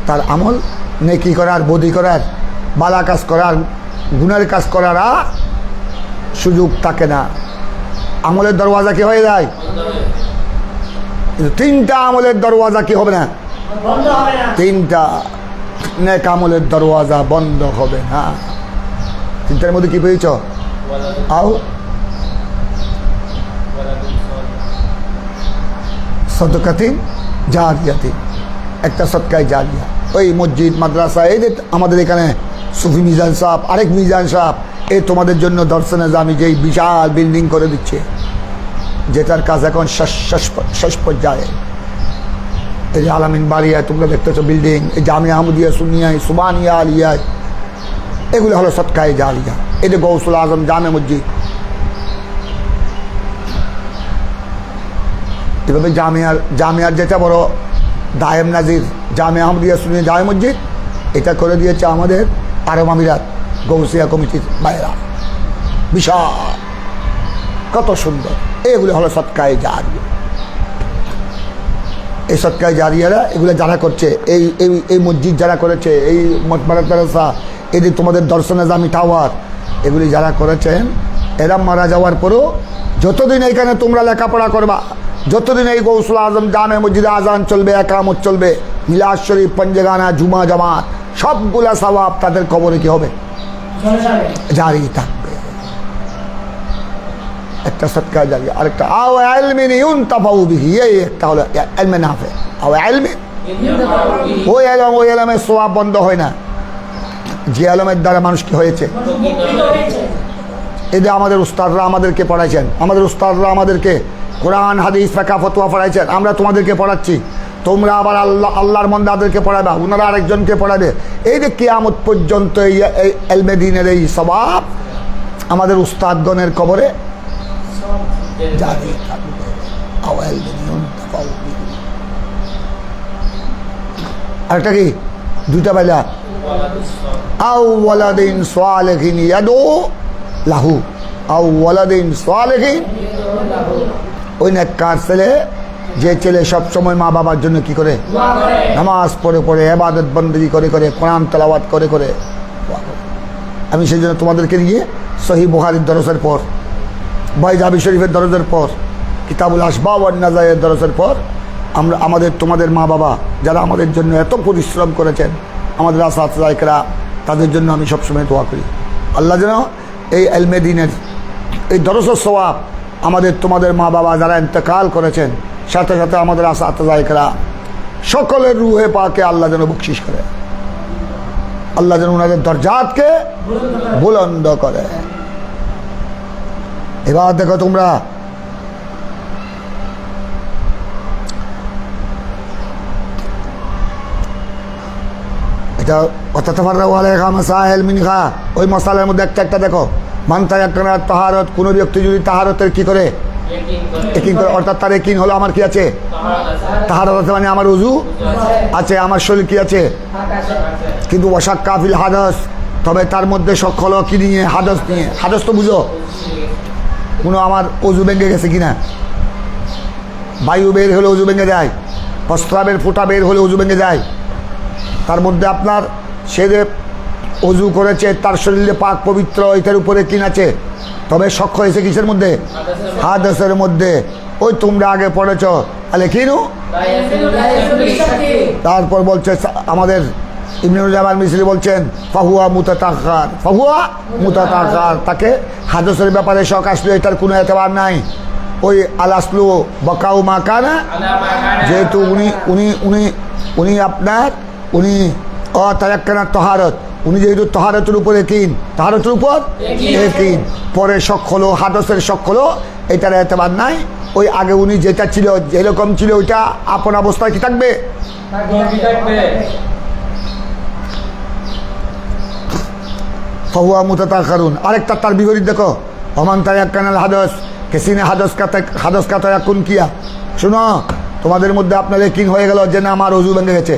তার আমল, নেকি করার, বদি করার, বালা কাজ করার, গুনার কাজ করার সুযোগ থাকে না। আমলের দরওয়াজা কি হয়ে যায়? 3টা আমলের দরওয়াজা কি হবে না? 3টা নেক আমলের দরওয়াজা বন্ধ হবে না। 3টার মধ্যে কি পেয়েছ? আও সদকাতিন জারিয়াতিন, একটা সদকায়ে জারিয়া। ওই মসজিদ, মাদ্রাসা, এই যে আমাদের এখানে সুফি মিজান সাহেব, আরেক মিজান সাহেব, এই তোমাদের জন্য দর্শনে জামি যেই বিশাল বিল্ডিং করে দিচ্ছে, যেটার কাজ এখন শেষ পর্যায়ে। এই যে আলামিন বাড়িয়ায় তোমরা দেখতেছো বিল্ডিং, এই জামিয়া আহমদিয়া, সুন্নিয়ায়, সুবানিয়া, আলিয়ায়, এগুলো হলো সদকায়ে জারিয়া। এই যে গৌসুল আজম জামে মসজিদ, এভাবে জামিয়ার যেটা বড় দায়েম নাজির জামিয়া আহমদিয়া সুন্নিয়া জামে মসজিদ, এটা করে দিয়েছে আমাদের আরব আমিরাত গৌসিয়া কমিটির বাইরা। বিশাল, কত সুন্দর। এগুলো হলো সদকায়ে জারিয়া। এই সদকায়ে জারিয়ারা এগুলো যারা করছে, এই মসজিদ যারা করেছে, এই মাদ্রাসা, এই যে তোমাদের দর্শনে জামি টাওয়ার, এগুলি যারা করেছেন, এরা মারা যাওয়ার পরও যতদিন এইখানে তোমরা লেখাপড়া করবা, যতদিন এই গৌসুল আজম জামে মসজিদে আজান চলবে, একামত চলবে, মিলাদ শরীফ, পঞ্জগানা, জুমা জামাত, সবগুলা সওয়াব তাদের কবরে কি হবে? জারি থাকবে। একটা সদকায়ে জারিয়া, আরেকটা আও ইলমিন ইউনতাফাউ বিহি। এই একটা হলো ইলমে নাফে, আও ইলমিন। ওই ইলমের সওয়াব বন্ধ হয় না, যে ইলমের দ্বারা মানুষ কি হয়েছে। এই যে আমাদের উস্তাদরা আমাদেরকে পড়াইছেন, আমাদের উস্তাদরা আমাদেরকে কোরআন হাদিস ফিকহ ফতোয়া পড়াইছেন, আমরা তোমাদেরকে পড়াচ্ছি। তোমরা আবার আল্লাহর বান্দাদেরকে পড়াবে, ওনারা আরেকজনকে পড়াবে। এই যে কিয়ামত পর্যন্ত এই ইলমে দ্বীনের এই সওয়াব আমাদের উস্তাদগণের কবরে জারি থাকবে। আও ইলমিন ইউনতাফাউ বিহি। আরেকটা কি? দুইটা পাইলা, আও ওয়ালাদিন সালিহিন ইয়াদু লাহু, আও ওয়ালাদিন সালিহিন, ওই নেককার ছেলে, যে ছেলে সবসময় মা বাবার জন্য কি করে? নামাজ পড়ে পড়ে, ইবাদত বন্দেগী করে করে, কোরআন তেলাওয়াত করে করে। আমি সেই জন্য তোমাদেরকে নিয়ে সহিহ বুখারীর দরসের পর, বাইজাবি শরীফের দরজের পর, কিতাবুল আসবাব ওয়ান নাজায়ের দরসের পর আমরা তোমাদের মা বাবা যারা আমাদের জন্য এত পরিশ্রম করেছেন, আমাদের আসাতিজা, তাদের জন্য আমি সবসময় দোয়া করি আল্লাহ যেন এই ইলমে দ্বীনের এই দরসের সওয়াব তোমাদের মা বাবা যারা ইন্তেকাল করেছেন, সাথে সাথে আমাদের আসাতিজা সকলের রুহে পাকে আল্লাহ যেন বকশিশ করে, আল্লাহ যেন ওনাদের দরজাতকে বুলন্দ করে। এবার দেখো তোমরা, এটা ওই মশালার মধ্যে একটা একটা দেখো, মানতা একটা তাহারত, কোন ব্যক্তি যদি তাহারতের কি করে, একিন করে, অর্থাৎ তার একিন হলো আমার কি আছে, তাহারত আছে মানে আমার উযু আছে, আমার শরীর কি আছে, কিন্তু ওয়াশাক কাফিল হাদস, তবে তার মধ্যে শক হলো কি নিয়ে, হাদস নিয়ে। হাদস তো বুঝো, কোনো আমার অজু ভেঙে গেছে কিনা, বায়ু বের হলে অজু ভেঙে যায়, প্রস্রাবের ফোঁটা বের হলে অজু ভেঙে যায়, তার মধ্যে আপনার সে যে অজু করেছে তার শরীরে পাক পবিত্র, এটার উপরে কিন আছে, তবে শক হয়েছে কিসের মধ্যে, হাদসের মধ্যে। ওই তোমরা আগে পড়েছ তাহলে কিনু, তারপর বলছে আমাদের ইবনুল জামাল মিসরি বলছেন ফাহুয়া মুতাতাখার, ফাহুয়া মুতাতাখার, তাকে হাদসের ব্যাপারে শক আসলে এটার কোনো এতবার নাই। ওই আলাসলু বাকাউ মাকানা, যেহেতু উনি উনি উনি উনি আপনার উনি অতায়াক্কানা তহারত, উনি যেহেতু তহারতের উপরে কিন, তহারতের উপর কিন, পরে শক হলো, হাদসের শক হলো, এটার এতবার নাই। ওই আগে উনি যেটা ছিল, যেরকম ছিল ওইটা আপন অবস্থায় কি থাকবে, ফাহুয়া মুতাতাখারুন। আরেকটা তার বিপরীত দেখো, ওমান তায়াক্কানাল হাদস, কিসিনে হাদস কা তায়াক্কুন কিয়া। শুনো, তোমাদের মধ্যে আপনার একিন হয়ে গেল যে না আমার ওযু ভেঙে গেছে,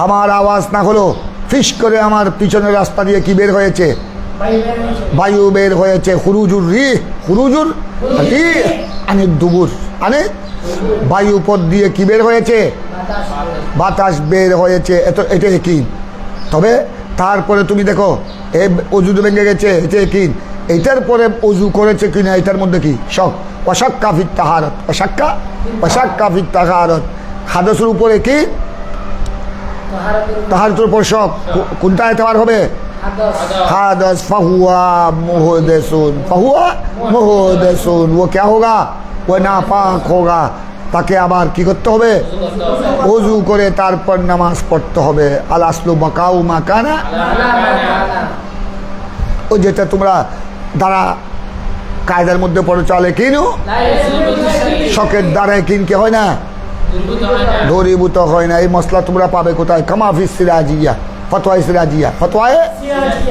আমার আওয়াজ না হলো ফিস করে আমার পিছনের রাস্তা দিয়ে কি বের হয়েছে, বায়ু বের হয়েছে, খুরুজুর রিহ, খুরুজুর রিহ আনিদ দুবুর, আনে বায়ু পথ দিয়ে কি বের হয়েছে, বাতাস বের হয়েছে, এটা একিন। তবে তারপরে তুমি দেখো এই অজু ভেঙে গেছে, এটা একিন, এইটার পরে অজু করেছে কিনা এটার মধ্যে কি শক, ওয়াশাক্কা ফিত তাহারত, ওয়াশাক্কা ফিত তাহারত, হাদসের উপরে কি, তাহারতের উপর শক, কোনটা এতবার হবে, हादस फहुआ मुहदसुन, फहुआ मुहदसुन, वो क्या होगा, वो नापाक होगा, তাকে আবার কি করতে হবে, ওযু করে তারপর নামাজ পড়তে হবে। আল আসলু বাকাউ মাকানা, ও যেটা তোমরা দ্বারা কায়দার মধ্যে পড়ে চলে কিনু, শকের দ্বারায় কিনকে হয় না, দূরীভূত হয় না। এই মশলা তোমরা পাবে কোথায়, কামাফিস সিরাজিয়া, ফতোয়ায়ে সিরাজিয়া, ফতোয়ায়ে,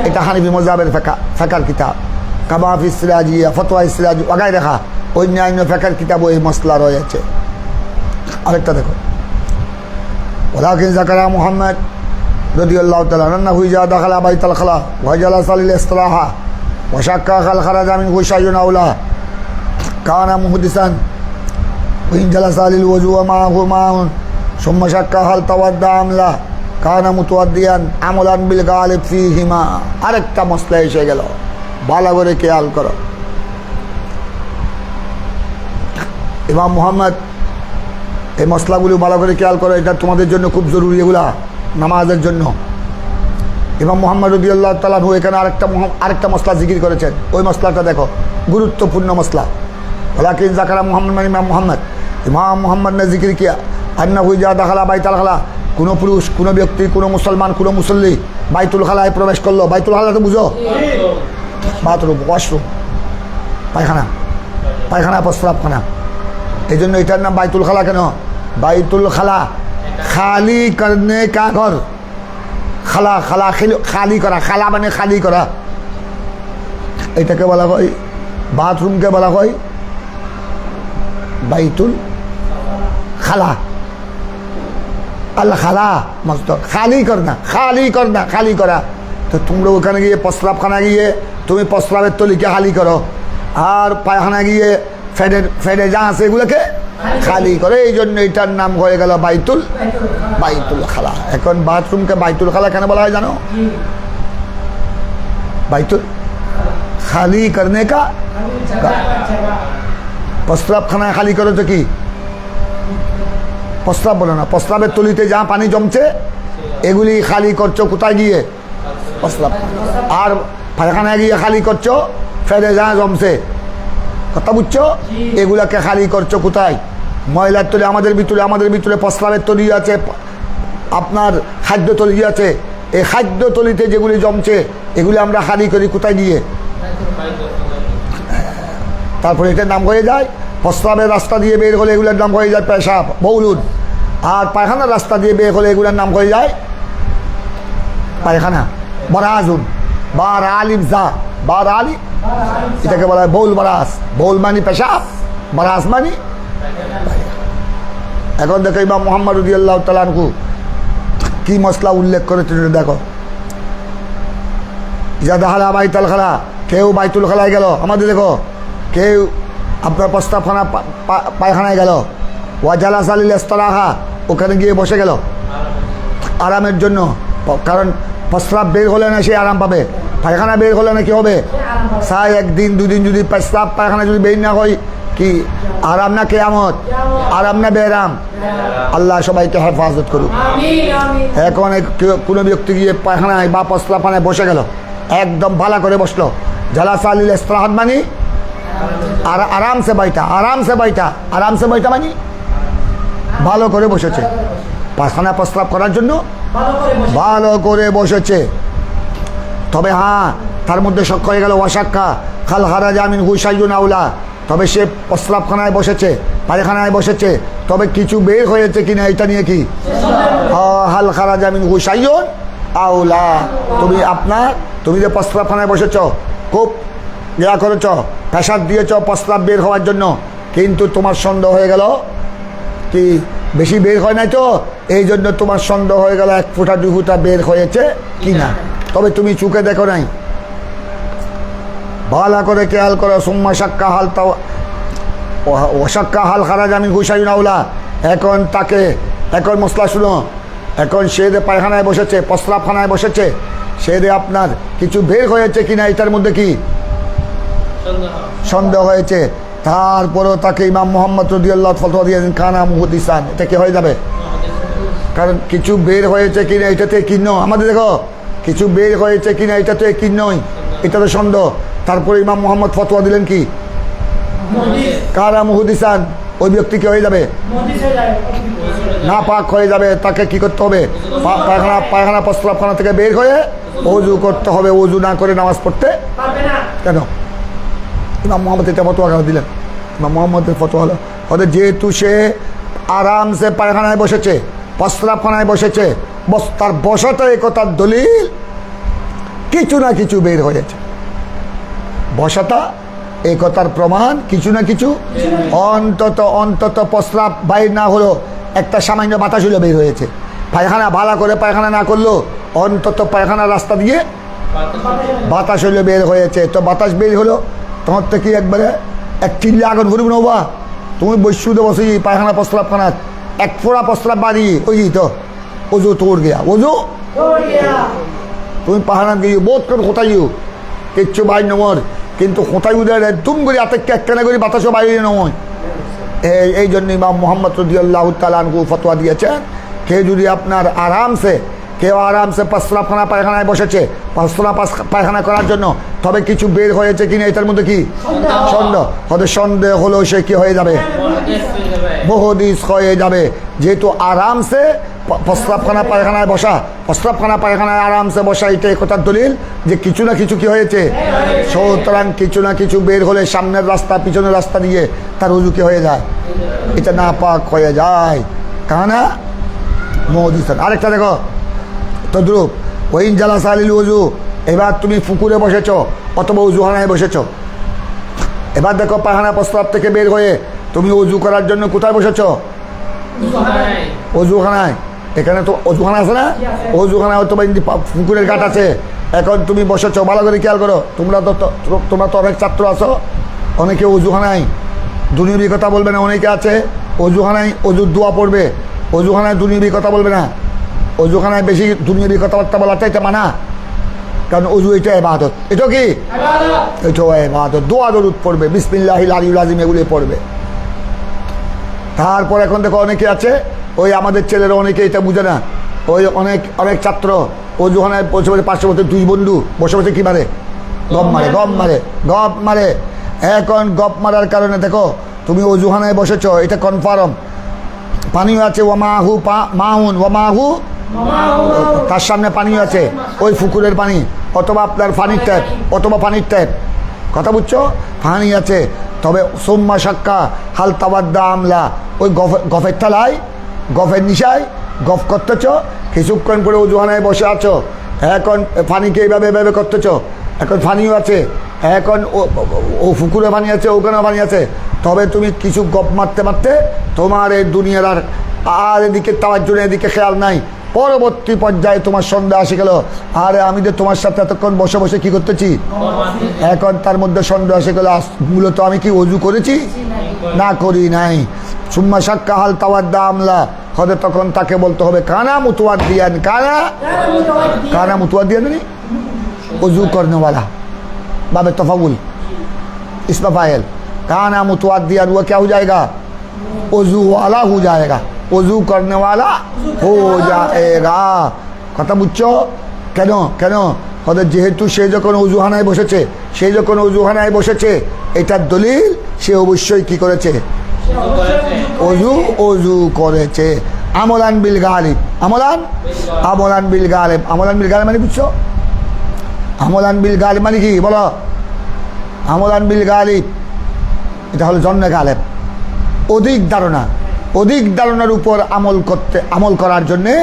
এটা হানিফি মাযহাবের ফিকহের কিতাব, কামাফিস সিরাজিয়া, ফতোয়ায়ে সিরাজি আগায় দেখা, অন্যান্য ফিকহের কিতাবও এই মশলা রয়েছে। আরেকটা দেখো, ওয়ালাকিন যাকারা মুহাম্মদ রাদিয়াল্লাহু তাআলা আনহু ইজা দাখালা বাইতাল খালা ওয়া জালাসা লিল ইসতিরাহা ওয়া শাক্কা খাল খারাজা মিনহু শাইউন আউলা কানা মুহদিসান ওয়া ইন জালাসা লিল ওযু ওয়া মা'হু মা'উন সুম্মা শাক্কা হাল তাওয়াদ্দা আমলা কানা মুতাওয়াদ্দিয়ান আমলান বিল গালিব ফীহিমা। আরেকটা মসলা এসে গেল, ভালো করে খেয়াল করো। ইমাম মুহাম্মদ এই মশলাগুলো ভালো করে খেয়াল করো, এটা তোমাদের জন্য খুব জরুরি, এগুলা নামাজের জন্য। ইমাম মুহাম্মদ রাদিয়াল্লাহু তাআলা আনহু এখানে আরেকটা মশলা জিকির করেছেন, ওই মশলাটা দেখো, গুরুত্বপূর্ণ মশলা। ওয়ালাকিন যাকারা মুহাম্মদ মানে ইমাম মুহাম্মদ ने जिक्र किया अन्नहु इज़ा दखला বাইতুল খালা, কোনো পুরুষ, কোনো ব্যক্তি, কোনো মুসলমান, কোনো মুসল্লি বাইতুল খালায় প্রবেশ করলো। বাইতুল খালা তো বুঝো, বাথরুম, ওয়াশরুম, পায়খানা, পায়খানা প্রস্রাবখানা, এই জন্য এটার নাম বাইতুল খালা। কেন বাইতুল খালা, খালি করনে কা ঘর, খালা খালা খালি করা, খালা মানে খালি করা, এটাকে বলা হয়, বাথরুমকে বলা হয় বাইতুল খালা। আল্লাহ খালা মস্তর খালি করনা খালি করা। তো তোমরা ওখানে গিয়ে প্রস্রাবখানা গিয়ে তুমি প্রস্রাবের তলিকে খালি করো, আর পায়খানা গিয়ে ফেডে যা আছে এগুলোকে খালি করে। এই জন্য এটার নাম হয়ে গেল বাইতুল খালা। এখন বাথরুমকে বাইতুল খালা কেন বলা হয় জানো? বাইতুল খালি করনে কা। প্রস্রাবখানায় খালি করো তো কি প্রস্রাব বলো না, প্রস্রাবের তলিতে যা পানি জমছে এগুলি খালি করছো কোথায় গিয়ে? প্রস্রাব। আর পায়খানায় গিয়ে খালি করছো ফেরে যা জমছে, কথা বুঝছো? এগুলাকে খালি করছো কোথায়? ময়লার তলি। আমাদের ভিতরে প্রস্রাবের তলি আছে, আপনার খাদ্য তলি আছে। এই খাদ্য তলিতে যেগুলি জমছে এগুলি আমরা খালি করি কোথায় গিয়ে? তারপরে এটার নাম হয়ে যায় প্রস্রাবের রাস্তা দিয়ে বের হলে এগুলোর নাম হয়ে যায় পেশাব মৌলুদ। আর পায়খানার রাস্তা দিয়ে বের হলে এগুলোর নাম হয়ে যায় পায়খানা বরাজুন। বার আলিম যা বার আলি, এটাকে বলা হয় বৌল বারাস। বৌল মানি পেশাব, বারাস মানি। এখন দেখো ইমাম মুহাম্মদ রাদিয়াল্লাহু তাআলা আনহু কি মশলা উল্লেখ করেছে দেখো। ইজাদাহালা বাইতুল খালা, কেউ বাইতুল খালায় গেল, আমাদের দেখো কেউ আপনার প্রস্তাবখানা পায়খানায় গেল, ওয়াজালাস আলিল ইস্তিরাহা, ওখানে গিয়ে বসে গেল আরামের জন্য। কারণ প্রস্রাব বের হলে না সে আরাম পাবে, পায়খানা বের হলে না কি হবে? সাই একদিন দুদিন যদি প্রস্রাব পায়খানা যদি বের না হয় কি আরাম না কিয়ামত? আরাম না বেরাম? আল্লাহ সবাইকে হেফাজত করুক। এখন কোনো ব্যক্তি গিয়ে পায়খানায় বা প্রস্রাবখানায় বসে গেল, একদম ভালো করে বসলো, জালাস আলিল ইস্তিরাহাত মানি আর আরামসে বাইটা মানি ভালো করে বসেছে, পায়খানা প্রস্রাব করার জন্য ভালো করে বসেছে। তবে হ্যাঁ, তার মধ্যে শক হয়ে গেল ওয়াশাক্কা খাল খারাজা মিনহু শাইউন আউলা। তবে সে প্রস্রাবখানায় বসেছে, পায়খানায় বসেছে, তবে কিছু বের হয়েছে কিনা এটা নিয়ে কি হাল খারাজা মিনহু শাইউন আউলা। তুমি যে প্রস্রাবখানায় বসেছ, খুব ইয়া করেছ, পেশাব দিয়েছ প্রস্রাব বের হওয়ার জন্য, কিন্তু তোমার সন্দেহ হয়ে গেল কি বেশি বের হয় নাই তো, এই জন্য তোমার সন্দেহ হয়ে গেল 1 ফুটা 2 ফুটা বের হয়েছে কিনা। তবে তুমি চুকে দেখো নাই, ভালো করে খেয়াল করো। সুম্মা শাক্কা হাল তাও ওয়াশাক্কা হাল খারাজা মিনহু শাইউন আউলা। এখন মশলা শুনো, এখন সে যে পায়খানায় বসেছে, প্রস্রাবখানায় বসেছে, সে যে আপনার কিছু বের হয়েছে কিনা এটার মধ্যে কি সন্দেহ হয়েছে। তারপরেও তাকে ইমাম মুহাম্মদ রাদিয়াল্লাহু ফতোয়া দিয়েছেন কানা মুহদ্দিসান, এটা কি হয়ে যাবে? কারণ কিছু বের হয়েছে কিনা এটাতে কিন্ন, আমাদের দেখো কিছু বের হয়েছে কিনা এটাতে কিন্নই, এটা তো সন্দেহ। তারপরে ইমাম মুহাম্মদ ফতোয়া দিলেন কি কানা মুহদ্দিসান, ওই ব্যক্তি কি হয়ে যাবে? না পাক হয়ে যাবে। তাকে কি করতে হবে? পায়খানা প্রস্রাবখানা থেকে বের হয়ে ওযু করতে হবে। ওযু না করে নামাজ পড়তে কেন? ইমাম মুহাম্মদ এটা ফতোয়া দিলেন। ইমাম মুহাম্মদের ফতোয়া হলো ওদের যেহেতু সে আরামসে পায়খানায় বসেছে, প্রস্রাবখানায় বসেছে, তার বসাটা একতার দলিল কিছু না কিছু বের হয়েছে। বসাটা একতার প্রমাণ কিছু না কিছু, অন্তত প্রস্রাব বাইর না হলো একটা সামান্য বাতাস হলো বের হয়েছে। পায়খানা ভালো করে পায়খানা না করলো, অন্তত পায়খানার রাস্তা দিয়ে বাতাস হইলো বের হয়েছে। তো বাতাস বের হলো, তোমার তো কি একবারে এক চিল্লে আগুন ঘুরবে না? তুমি বসুদে বসে পায়খানা প্রস্রাবখানা 1 ফোঁড়া প্রস্রাব বাড়ি ওই তো ওজু তোর গিয়া, ওজু তুমি পাহানা গিয়ে বোধ করে কোথায় কিচ্ছু বাইর নমর, কিন্তু কোথায় উদয় তুম করে আতেককে একখানা করে বাতাসও বাইরে নয়। এই জন্য ইমাম মুহাম্মদ রাদিয়াল্লাহু তাআলা আনহু ফতোয়া দিয়েছেন, কেউ যদি আপনার কেউ আরামসে প্রস্রাবখানা পায়খানায় বসেছে প্রস্রাব পায়খানা করার জন্য, তবে কিছু বের হয়েছে কিনা এটার মধ্যে কি সন্দেহ হলেও সে কি হয়ে যাবে? মুহদ্দিস হয়ে যাবে। যেহেতু আরামসে প্রস্রাবখানা পায়খানায় আরামসে বসা, এটা একতার দলিল যে কিছু না কিছু কি হয়েছে। সুতরাং কিছু না কিছু বের হলে সামনের রাস্তা পিছনের রাস্তা দিয়ে তার উযু কি হয়ে যায়? এটা না পাক হয়ে যায়। কানা মুহদ্দিস। আরেকটা দেখো তদ্রুপ ওয়াইন জালাসা আলিল ওযু। এবার তুমি পুকুরে বসেছ অথবা উযুখানায় বসেছ, এবার দেখো পায়খানা প্রস্রাব থেকে বের হয়ে তুমি অজু করার জন্য কোথায় বসেছ? অজুখানায়। এখানে তো অজুখানা আছে না? অজুখানায় হয়তো পুকুরের ঘাট আছে। এখন তুমি বসেছ, ভালো করে খেয়াল করো। তোমরা তো অনেক ছাত্র আছো, অনেকে অজুখানায় দুনিয়াবি কথা বলবে না। অনেকে আছে অজুখানায় অজুর দোয়া পড়বে, অজুখানায় দুনিয়াবি কথা বলবে না। অজুখানায় বেশি দুনিয়াবি কথাবার্তা বলাটা এটা মানা, কারণ অজু এটা ইবাদত। এটা কি? এটাও ইবাদত। দোয়া দরুদ পড়বে, বিসমিল্লাহিল আলিয়্যিল আযীম এগুলি পড়বে। তারপর এখন দেখো অনেকে আছে, ওই আমাদের ছেলেরা অনেকে এটা বুঝে না। ওই অনেক ছাত্র অজুখানায় বসে বসে পার্শ্ববর্তী দুই বন্ধু বসে বসে কি মারে? গপ মারে। এখন গপ মারার কারণে দেখো তুমি অজুখানায় বসেছ, এটা কনফার্ম। পানিও আছে, ওয়ামাহু মাউন, ওয়ামাহু তার সামনে পানিও আছে, ওই পুকুরের পানি অথবা আপনার পানির ট্যাপ, কথা বুঝছো? পানি আছে। তবে সোম্মা সাক্কা হাল তাওয়াদ্দা আমলা, ওই গফের থালায় গফের নিশায় গফ করতেছ, কিছুক্ষণ পরে অজুখানায় বসে আছো, এখন পানিকে এইভাবে করতেছ। এখন পানিও আছে, এখন ও পুকুরে পানি আছে, ওখানেও পানি আছে। তবে তুমি কিছু গপ মারতে মারতে তোমার এই দুনিয়ার আর এদিকে তাওয়াজ্জুহ, এদিকে খেয়াল নাই। পরবর্তী পর্যায়ে তোমার সন্দেহ আসে গেল, আরে আমি যে তোমার সাথে এতক্ষণ বসে বসে কি করতেছি, এখন তার মধ্যে সন্দেহ আসে গেল, মূলত আমি কি অজু করেছি না করি নাই। সুম্মা সাক্কা হাল তাওয়াদ্দা আমলা, হলে তখন তাকে বলতে হবে কানা মুতওয়াদ্দিয়ান, কানা মুতওয়াদ্দিয়ান মানে অজু করনেওয়ালা, বাবে তফাউল इसमें फाइल। काना मुतवद्दियन वो क्या हो जाएगा? वजू वाला हो जाएगा, वजू करने वाला हो जाएगा। কথা বুঝছো? কেন হয়তো যেহেতু সে যখন অজুখানায় বসেছে, এটার দলিল সে অবশ্যই কি করেছে? অজু করেছে। আমলান বিল গালিব, আমলান বিল গালিব মানে বুঝছো? আমলান বিল গালিব মানে কি বলো? আমলান বিল গালিব এটা হলো জন্নে গালেব, অধিক ধারণার উপর আমল করার জন্যে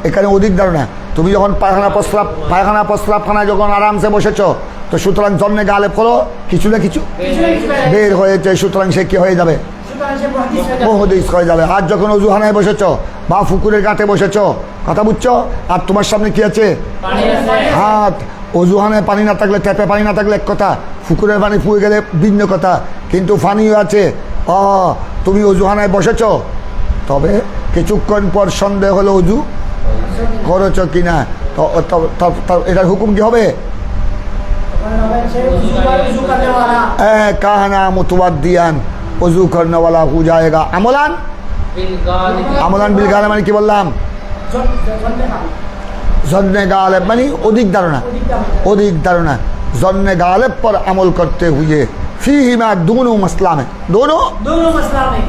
এখানে অধিক ধারণা। তুমি যখন পায়খানা প্রস্রাবখানায় যখন আরামসে বসেছ, তো সুতরাং জন্নে গালেব হলো কিছু না কিছু বের হয়েছে, সুতরাং সে কি হয়ে যাবে? মুহাদ্দিস হয়ে যাবে। আর যখন অজুখানায় বসেছ বা পুকুরের ঘাটে বসেছ, কথা বুঝছো? আর তোমার সামনে কি আছে? হাত। অজুখানায় পানি না থাকলে, ট্যাপে পানি না থাকলে এক কথা, পুকুরের পানি ফুয়ে গেলে ভিন্ন কথা, কিন্তু পানিও আছে। তুমি অজুখানায় বসেছ, তবে কিছুক্ষণ পর সন্দেহ হলো অজু করেছ কিনা, এটার হুকুম কি হবে? কানা মুতওয়াদ্দিয়ান, অজু করনেওয়ালা হো যায়েগা। আমলান বিল গালিব মানে কি বললাম? জন্নে গালেব মানে অধিক ধারণা। জন্নে গালেব पर আমল করতে হুয়ে ফিহিমা দুনো মসলা में, दोनों मसला में।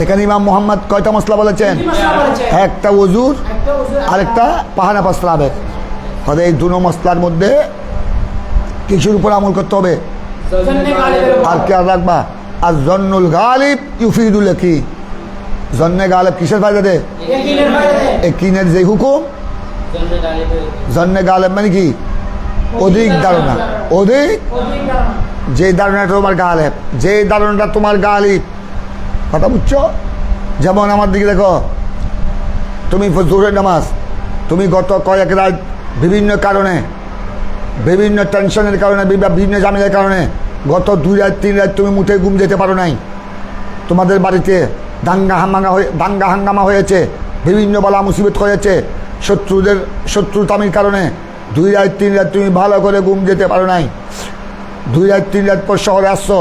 এখানে ইমাম মোহাম্মদ কয়টা মসলা বলেছেন? একটা ওজুর, আরেকটা পাহানা প্রস্রাবের। তাহলে এই দুনো মসলার মধ্যে কিছুর উপর আমল করতে হবে। আর খেয়াল রাখবা, আর জন্নুল গালিব ইউফিদুল ইয়াকিন, জন্নে গালেব কিসের ফায়দা দেয়? ইয়াকিনের যে হুকুম। জন্নে গালেব মানে কি? অধিক ধারণা। যে ধারণাটা তোমার গালেব, যে ধারণাটা তোমার গালিব, কথা বুঝছো? যেমন আমার দিকে দেখো, তুমি জোহরের নামাজ, তুমি গত কয়েক রাত বিভিন্ন কারণে, বিভিন্ন টেনশনের কারণে, বিভিন্ন ঝামেলার কারণে গত 2 রাত 3 রাত তুমি মুঠে ঘুম যেতে পারো নাই। তোমাদের বাড়িতে দাঙ্গা হাঙ্গামা হয়েছে, বিভিন্ন বালা মুসিবত হয়েছে, শত্রুতামির কারণে 2 রাত 3 রাত তুমি ভালো করে ঘুম যেতে পারো নাই। 2 রাত 3 রাত পর শহরে আসছো,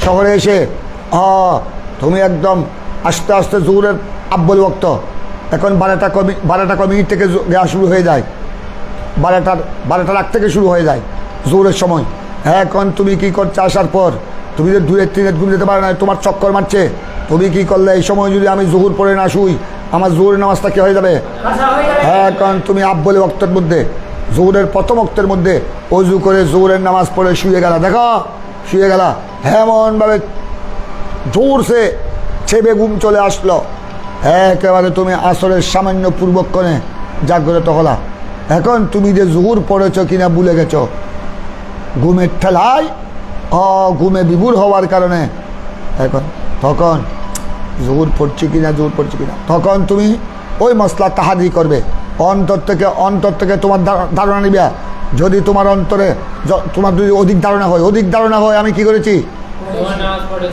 শহরে এসে তুমি একদম আস্তে আস্তে জোহরের আব্বল ওয়াক্ত, এখন 12টা মিনিট থেকে দেওয়া শুরু হয়ে যায়, 12টার আগ থেকে শুরু হয়ে যায় জোহরের সময়। এখন তুমি কি করছো? আসার পর তুমি যে 2 রাত 3 রাত ঘুম যেতে পারো না, তোমার চক্কর মারছে। তুমি কি করলে? এই সময় যদি আমি জোহর পড়ে না শুই, আমার জোহরের নামাজটা কি হয়ে যাবে? এখন তুমি আব্বল ওয়াক্তের মধ্যে, জোহরের প্রথম ওয়াক্তের মধ্যে অজু করে জোহরের নামাজ পড়ে শুয়ে গেলা। দেখো শুয়ে গেলা, এমনভাবে জোরসে ছেবে ঘুম চলে আসলো, একেবারে তুমি আসরের সামান্য পূর্বক্ষণে জাগ্রত হলা। এখন তুমি যে জোহর পড়েছ কিনা ভুলে গেছ, ঘুমের ঠেলায় ঘুমে বিভোর হওয়ার কারণে এখন তখন জোহর পড়ছি কিনা তখন তুমি ওই মশলা তাহাদি করবে, অন্তর থেকে তোমার ধারণা নিবে। যদি তোমার অন্তরে তোমার যদি অধিক ধারণা হয় আমি কি করেছি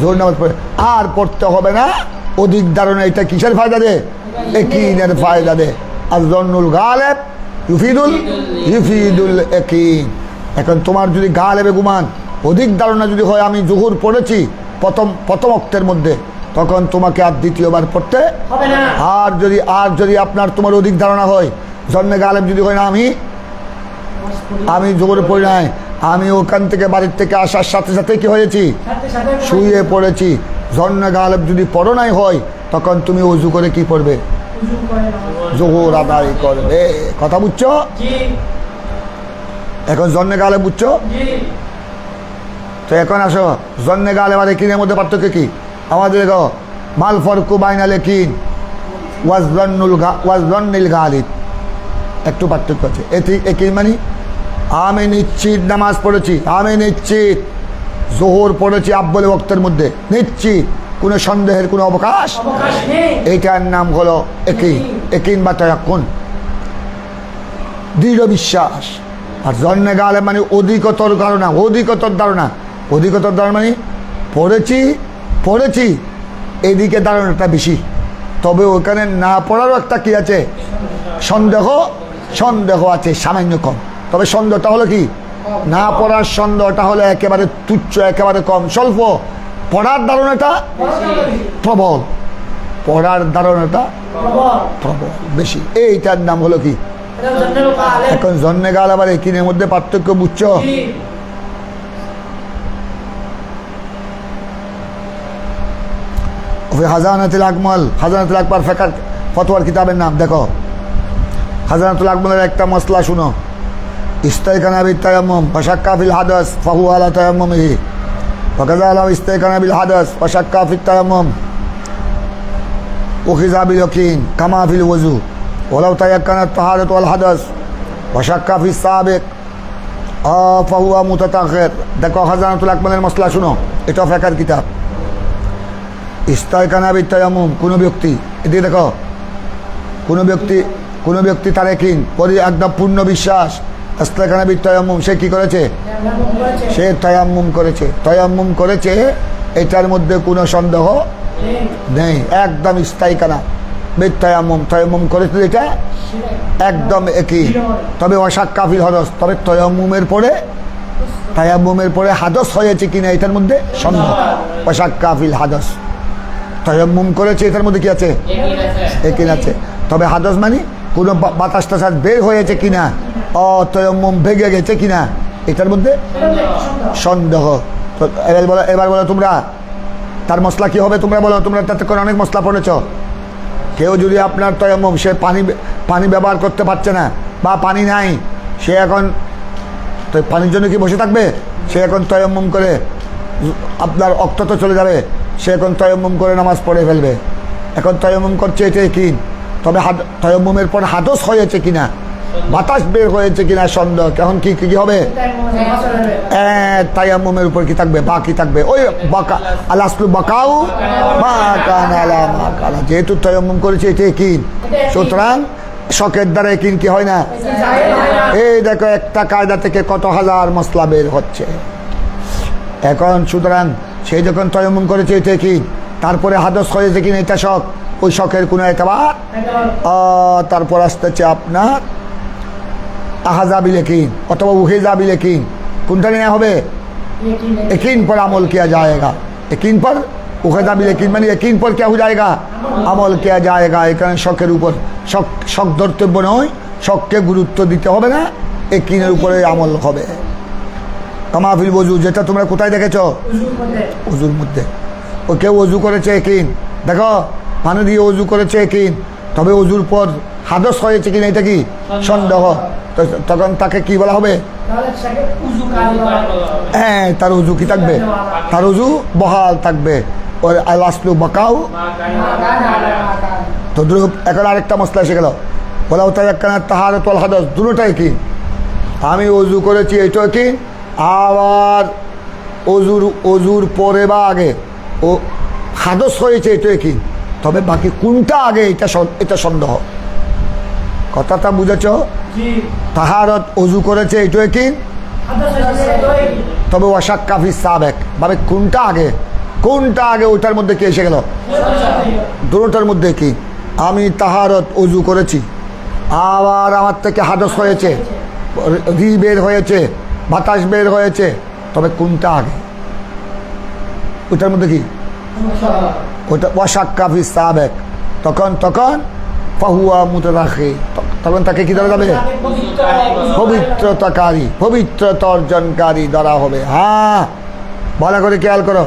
জোহর নামাজ পড়ে, আর পড়তে হবে না অধিক ধারণা। এটা কিসের ফায়দা দে? একিনের ফায়দা দে। আর জন্নুল গালেব ইউফিদুল একিন। এখন তোমার যদি গালেবে গুমান অধিক ধারণা যদি হয় আমি জোহর পড়েছি প্রথম অক্তের মধ্যে, তখন তোমাকে আর দ্বিতীয়বার পড়তে হবে না। আর যদি আপনার তোমার অধিক ধারণা হয়, জন্মে গালেব যদি হয় না আমি জোহর পড়ি নাই, আমি ওখান থেকে বাড়ির থেকে আসার সাথে সাথে কি হয়েছি শুয়ে পড়েছি, জন্মে গালেব যদি পড়ো নাই হয়, তখন তুমি ওযু করে কি পড়বে? জোহর আদায় করবে। কথা বুঝছো? এখন জন্মে গালেব বুঝছো? তো এখন আসো জন্মে গালেব আর একিনের মধ্যে পার্থক্য কি? আমাদের মাল ফরকু বাইনাল একিন ওয়াজন্নিল গালিব, একটু পার্থক্য আছে। একিন মানে আমি নিশ্চিত নামাজ পড়েছি, আমি নিশ্চিত জোহর পড়েছি আব্বল ওয়াক্তের মধ্যে, নিশ্চিত, কোনো সন্দেহের কোনো অবকাশ নেই। এইটার নাম হলো একিন বা তায়াক্কুন, দৃঢ় বিশ্বাস। আর জন্মে গালেব মানে অধিকতর ধারণা মানে পড়েছি এদিকে ধারণাটা বেশি, তবে ওখানে না পড়ারও একটা কি আছে? সন্দেহ আছে সামান্য কম। তবে সন্দেহটা হলো কি? না পড়ার সন্দেহটা হলো একেবারে তুচ্ছ, একেবারে কম, স্বল্প। পড়ার ধারণাটা প্রবল, বেশি। এইটার নাম হলো কি? এখন জন্মে গাল আবার একিনের মধ্যে পার্থক্য বুঝছো? হাজানাতুল আকবার ফতোয়ার কিতাবের নাম দেখো। হাজানাতুল আকমলের একটা মসলা শুনো। ইস্তাইকানা বিল তায়াম্মুম ওয়া শাক্কা ফিল হাদাস ফাহুয়া আলা তায়াম্মুমিহি ওয়া কাযালা ইস্তাইকানা বিল হাদাস ওয়া শাক্কা ফিত তায়াম্মুম উখিযা বিল ইয়াকিন কামা ফিল ওযু ওয়ালাউ তায়াক্কানা তাহারাতু ওয়াল হাদাস ওয়া শাক্কা ফিস সাবিক ফাহুয়া মুতাতাখির। দেখো হাজানাতুল আকমলের মসলা শুনো, এটা ফিকহের কিতাব। ইস্তাইকানা বিল তায়াম্মুম, কোনো ব্যক্তি, এদিকে দেখো, কোনো ব্যক্তি তার একিন একদম পূর্ণ বিশ্বাস, ইস্তাইকানা বিল তায়াম্মুম, সে কি করেছে? সে তায়াম্মুম করেছে, এটার মধ্যে কোনো সন্দেহ নেই, একদম ইস্তাইকানা বিল তায়াম্মুম করেছে, এটা একদম একই। তবে ওয়াশাক্কা ফিল হাদাস, তবে তায়াম্মুমের পরে হাদাস হয়েছে কিনা এটার মধ্যে সন্দেহ। ওয়াশাক্কা ফিল হাদাস, তায়াম্মুম করেছে, এটার মধ্যে কি আছে? একিন আছে। তবে হাদাস মানে কোনো বাতাস টাতাস বের হয়েছে কিনা, তায়াম্মুম ভেঙে গেছে কিনা, এটার মধ্যে সন্দেহ। তো এবার বলো তোমরা তার মশলা কি হবে? তোমরা বলো, তোমরা তাতে করে অনেক মশলা পড়েছ। কেউ যদি আপনার তায়াম্মুম, সে পানি ব্যবহার করতে পারছে না বা পানি নাই, সে এখন তো পানির জন্য কি বসে থাকবে? সে এখন তায়াম্মুম করে, আপনার অক্ত তো চলে যাবে, সে এখন তায়াম্মুম করে নামাজ পড়ে ফেলবে। এখন তায়াম্মুম করছে, এটা কি? তবে তায়াম্মুমের পর হাদস হয়েছে কিনা, বাতাস বের হয়েছে কিনা সন্দেহ। এখন কি হবে? তায়াম্মুমের উপর কি থাকবে? বাকি থাকবে ওই বাকা আলাসলু বাকাউ মা কানা আলা মা কানা। যেহেতু তায়াম্মুম করেছে, এটা কি? সুতরাং শখের দ্বারা কিন কি হয় না। এই দেখো একটা কায়দা থেকে কত হাজার মশলা বের হচ্ছে। এখন সুতরাং সে যখন তায়াম্মুম করেছে, এটা কি? তারপরে হাদস হয়েছে কিনা, এটা শখ, ওই শখের কোনো এতবার। তারপর আসতেছে আপনার আহাজাবিল একিন অথবা উহেজাবিল একিন। কোনটা নেওয়া হবে? একিন पर अमल किया जाएगा। একিন पर উহেজাবিল একিন মানে একিন पर क्या हो जाएगा? আমল किया जाएगा। এখানে শখের উপর শখ ধর্তব্য নয়, শখকে গুরুত্ব দিতে হবে না, একিনের উপরে আমল হবে। কামাফিল ওযু, যেটা তোমরা কোথায় দেখেছো? ওযুর মধ্যে। ও কেউ ওযু করেছে একিন, দেখো পানি দিয়ে ওযু করেছে একিন, তবে ওযুর পর হাদস হয়েছে কিনা এটা কি সন্দেহ, তখন তাকে কি বলা হবে? হ্যাঁ, তার ওযু কি থাকবে? তার ওযু বহাল থাকবে। ওর আলাসলু বাকাউ তদ্রুপ। এখন আরেকটা মশলা এসে গেল, বলা হতো একখানা তাহারাত ওয়াল হাদাস, দুটোটাই কি? আমি ওযু করেছি, এটা কি? আবার ওযুর পরে বা আগে ও হাদস হয়েছে এটা কি, তবে বাকি কোনটা আগে এটা সন্দেহ। কথাটা বুঝেছ? তাহারত অজু করেছে এটা কি, তবে ওয়াশাক কাফি সাবেক ভাবে কোনটা আগে ওইটার মধ্যে কি এসে গেল, দুটোটার মধ্যে কি। আমি তাহারত অজু করেছি, আবার আমার থেকে হাদস হয়েছে, রি বের হয়েছে, বাতাস বের হয়েছে, তবে কোনটা আগে, ওইটার মধ্যে কি, ওইটা ওয়াশাক কাফি সাবেক। তখন ফাহুয়া মুতারাখি, তখন তাকে কি ধরা যাবে, পবিত্রতা অর্জনকারী ধরা হবে। হ্যাঁ, ভালো করে খেয়াল করো,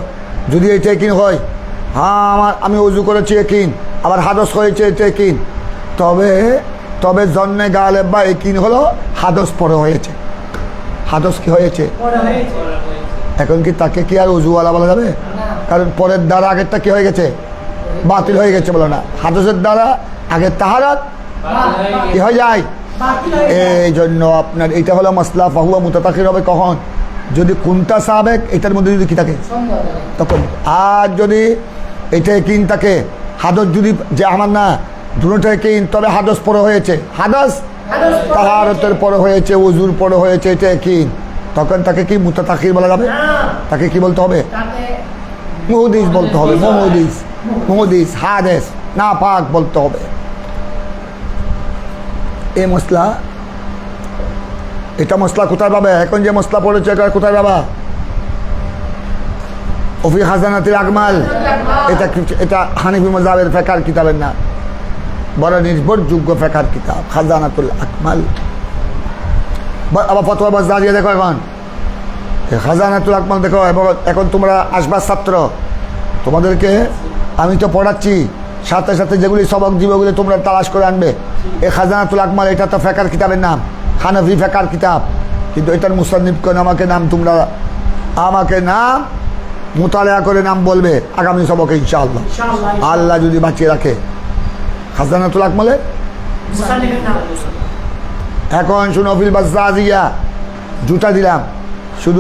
যদি এটা একিন হয়, হ্যাঁ আমি অজু করেছি একিন, আবার হাদস হয়েছে এটা একিন, তবে জন্মে গালেব বা একিন হলো হাদস পরে হয়েছে। হাদস কি হয়েছে, এখন কি তাকে কি আর অজুওয়ালা বলা যাবে? কারণ পরের দ্বারা আগেরটা কি হয়ে গেছে, বাতিল হয়ে গেছে বলো না। হাদসের দ্বারা আগের তাহারাত কি হয়ে যায়, এই জন্য আপনার এটা হলো মাসলা। ফাহুয়া মুতাতাখির হবে কখন, যদি কোনটা সাবেক এটার মধ্যে যদি কি থাকে তখন। আর যদি এটা কিন থাকে, হাদস যদি যে আমার না দুটোটাই কিন, তবে হাদস পরে হয়েছে, হাদস তাহারতের পরে হয়েছে, ওজুর পরে হয়েছে, এটা কিন, তখন তাকে কি মুতাতাখির বলা যাবে? তাকে কি বলতে হবে, মুহদিস বলতে হবে। মুহদিস হাদেস না পাক বলতে হবে। এই মশলা, এটা মশলা কোথায় পাবে? এখন যে মশলা পড়েছে এটা কোথায় পাবা? ওফি খাজানাতুল আকমাল। এটা হানিফি মাযহাবের ফিকহের কিতাবের না, বড় নির্ভরযোগ্য ফিকহের কিতাব খাজানাতুল আকমাল। আবার ফতোয়া বাজদারিয়া দেখো, এখন খাজানাতুল আকমাল দেখো। এখন তোমরা আসবার ছাত্র, তোমাদেরকে আমি তো পড়াচ্ছি, সাথে সাথে যেগুলি সবক দিব ওগুলি তোমরা তালাশ করে আনবে। এই খাজানাতুল আকমাল এটা তো ফিকহের কিতাবের নাম, হানাফি ফিকহের কিতাব, কিন্তু এটার মুসান্নিফ কোন আমাকে নাম মুতালা করে নাম বলবে আগামী সবকে ইনশাআল্লাহ, আল্লাহ যদি বাঁচিয়ে রাখে। খাজানাতুল আকমালে এখন শুনো, ফিল বাজ্জাজিয়া দুটা দিলাম, শুধু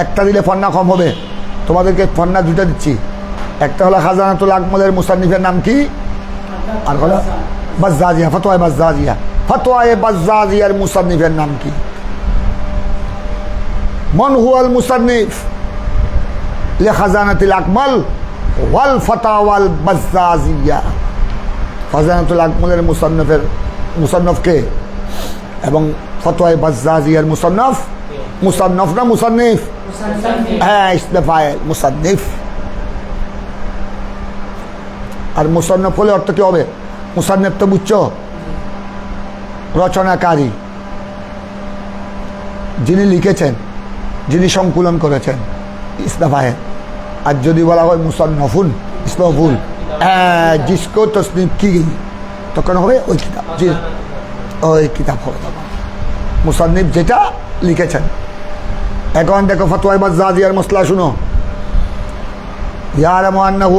একটা দিলে ফন্না কম হবে, তোমাদেরকে ফন্না দুটা দিচ্ছি। একটা হলো খাজানাতুল আকমালের মুসান্নিফের নাম কি, আর হলো বাজ্জাজিয়া, ফতোয়ায়ে বাজ্জাজিয়ার মুসান্নিফের নাম কি? মান হুয়াল মুসান্নিফ লি খাজানাতুল আকমাল ওয়াল ফাতাওয়াল বাজ্জাজিয়া। খাজানাতুল আকমালের মুসান্নফকে এবং ফতোয়ায়ে বাজ্জাজিয়ার মুসান্নফ না মুসান্নিফ? হ্যাঁ, ইসমে ফাইল মুসান্নিফ। আর মুসান্নফ হলে অর্থ কি হবে? মুসান্নিফ তো বুঝছো, রচনাকারী, যিনি লিখেছেন, যিনি সংকলন করেছেন, ইসমে ফাইল। আর যদি বলা হয় মুসান্নফুন, ইসমফুল, জিসকো তসনিফ কি গই, তখন হবে ওই কিতাব হবে মুসান্নিফ যেটা লিখেছেন। এখন দেখো ফতোয়া বাজ্জাজিয়ার মসলা শুনো। ইয়ালামু আন্নাহু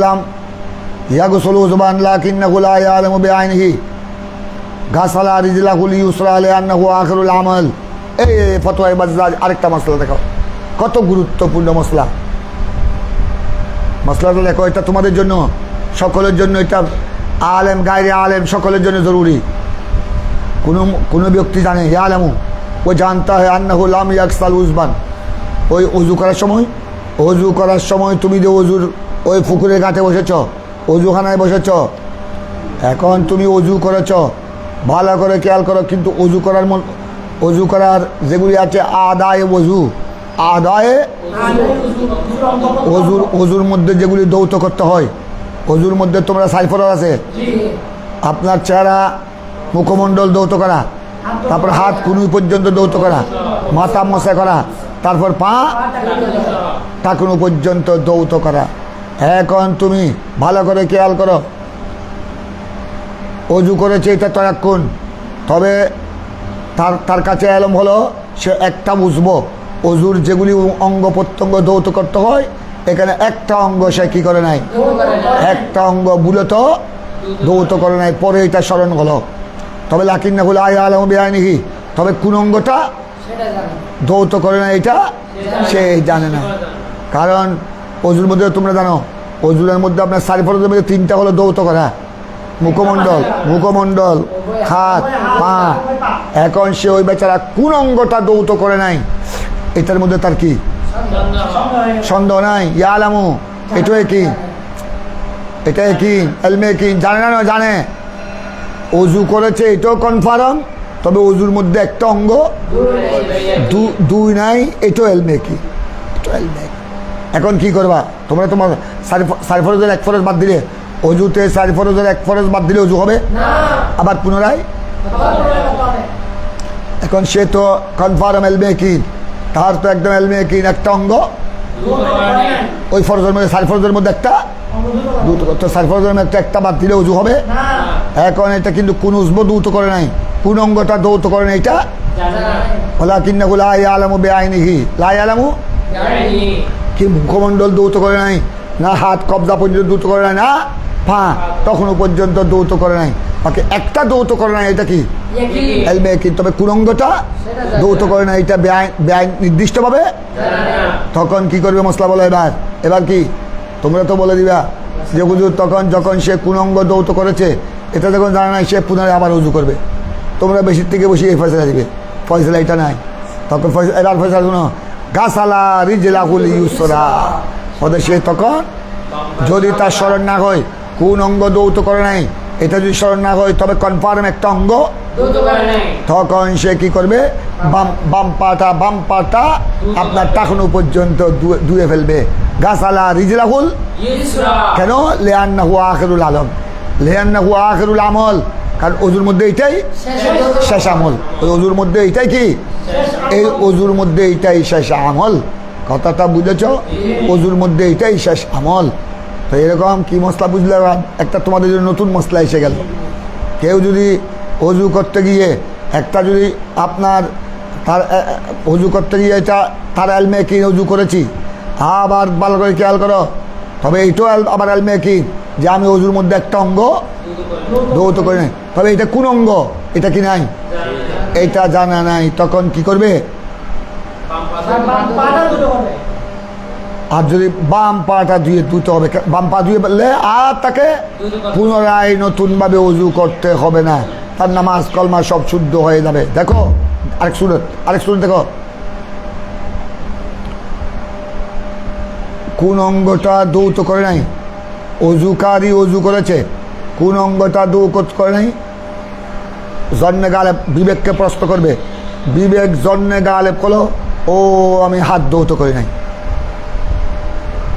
লাম ইয়াগসুলু যুবান লাকিন্নাহু লা ইয়ালামু বিআইনিহি গাসালা রিজলাহুল ইউসরা লিআন্নাহু আখিরুল আমাল। এই ফতোয়া বাজ্জাজ আরেকটা মসলা দেখো, কত গুরুত্বপূর্ণ মসলাটা দেখো। এটা তোমাদের জন্য, সকলের জন্য, এটা আলেম গায়রে আলেম সকলের জন্য জরুরি। কোনো ব্যক্তি জানে ইয়ালামু, ও জানতা হয় আন্নাহু লাম ইয়াগসাল উজবান, ওই অজু করার সময় তুমি যে অজুর ওই পুকুরের ঘাটে বসেছ, অজুখানায় বসেছ, এখন তুমি অজু করেছ, ভালো করে খেয়াল করো। কিন্তু অজু করার যেগুলি আছে অজুর মধ্যে যেগুলি দৌত করতে হয়, অজুর মধ্যে তোমরা সাইফরত আছে, আপনার চেহারা মুখমণ্ডল দৌত করা, তারপর হাত কুনুই পর্যন্ত দৌত করা, মাথা মশা করা, তারপর পা টাকুনু পর্যন্ত দৌত করা। এখন তুমি ভালো করে খেয়াল করো, অজু করেছে এটা তয়াক্কুন, তবে তার কাছে এলম হলো সে একটা বুঝবো অজুর যেগুলি অঙ্গ প্রত্যঙ্গ দৌত করতে হয়, এখানে একটা অঙ্গ সে কী করে নাই, একটা অঙ্গ মূলত দৌত করে নাই, পরে এটা স্মরণ হলো। তবে লাকিন্নাহু লা ইয়ালামু বিআইনিহি, তবে কোন অঙ্গটা দৌত করে না এটা সে জানে না। কারণ অজুর মধ্যে তোমরা জানো অজুরের মধ্যে আপনার সারি ফরজের মধ্যে তিনটা হলো দৌত করা, মুখমণ্ডল, হাত, পা। এখন সে ওই বেচারা কোন অঙ্গটা দৌত করে নাই, এটার মধ্যে তার কি সন্দেহ নাই। ইয়ালামু, এটাই কি এলমে কি জানে না, জানে অজু করেছে এটাও কনফার্ম, তবে অজুর মধ্যে একটা অঙ্গ দুই নাই, এটাও এলমে কি। এখন কি করবা তোমরা? তোমার সারি ফরজের এক ফরজ বাদ দিলে, অজুতে সারি ফরজের এক ফরজ বাদ দিলে অজু হবে আবার পুনরায়? এখন সে তো কনফার্ম এলমে কি, তার তো একদম এলমে কি একটা অঙ্গ ওই ফরজের মধ্যে, সারি ফরজের মধ্যে একটা তো সারি ফরজের মধ্যে একটা বাদ দিলে অজু হবে। এখন এটা কিন্তু কোন উজব দৌত করে নাই, কোন অঙ্গটা দৌত করে নাই এটা ওলা কিন্না লা ইয়ালামু বিআইনিহি, লা ইয়ালামু কি মুখমণ্ডল দৌত করে নাই, না হাত কবজা পর্যন্ত দৌত করে নাই, না পা তখনও পর্যন্ত দৌত করে নাই, বাকি একটা দৌত করে নাই, এটা কি এলমে কি। তবে কোন অঙ্গটা দৌত করে নাই এটা বেআইন নির্দিষ্টভাবে। তখন কি করবে মশলা বলো? এবার কি তোমরা তো বলে দিবা যে হুজুর তখন যখন সে কোন অঙ্গ দৌত করেছে এটা যখন জানা নাই, সে পুনরায় আবার উজু করবে। তোমরা বেশির থেকে বেশি এই ফয়সালা দিবে, ফয়সালা এটা নাই। তখন এবার ফয়সালা শুনো, গাছালা রিজলাহুল ইউসরা, সে তখন যদি তার স্মরণ না হয় কোন অঙ্গ দৌত করে নাই, এটা যদি স্মরণ না হয় তবে কনফার্ম একটা অঙ্গ, তখন সে কি করবে? বাম পাটা আপনার টাকানো পর্যন্ত ধুয়ে ফেলবে। গাছালা রিজলাহুল, কেন? লিআন্নাহু আখিরুল আলম, লিআন্নাহু আখিরুল আমল, কারণ অজুর মধ্যে এটাই শেষ আমল। ওই অজুর মধ্যে এটাই কি, এই অজুর মধ্যে এটাই শেষ আমল। কথাটা বুঝেছ? অজুর মধ্যে এটাই শেষ আমল। তো এরকম কি মশলা বুঝলে? একটা তোমাদের জন্য নতুন মশলা এসে গেল। কেউ যদি অজু করতে গিয়ে একটা যদি আপনার তার অজু করতে গিয়ে এটা তার এলমে কি অজু করেছি, আবার ভালো করে খেয়াল করো, তবে এইটাও আবার এলমে কি যে আমি অজুর মধ্যে একটা অঙ্গ দৌত করে নাই, তবে এটা কোন অঙ্গ এটা কি নাই, এটা জানা নাই। তখন কি করবে? আর যদি বাম পাটা ধুয়ে ধুতে হবে, বাম পা ধুয়ে বললে আর তাকে পুনরায় নতুনভাবে অজু করতে হবে না, তার নামাজ কলমা সব শুদ্ধ হয়ে যাবে। দেখো আরেক সুরত দেখো, কোন অঙ্গটা দৌত করে নাই, অজুকারী অজু করেছে, কোন অঙ্গটা দৌত করে নাই? জন্মে গালেব বিবেককে প্রশ্ন করবে, বিবেক জন্মে গালেব করলো ও আমি হাত দৌত করে নাই।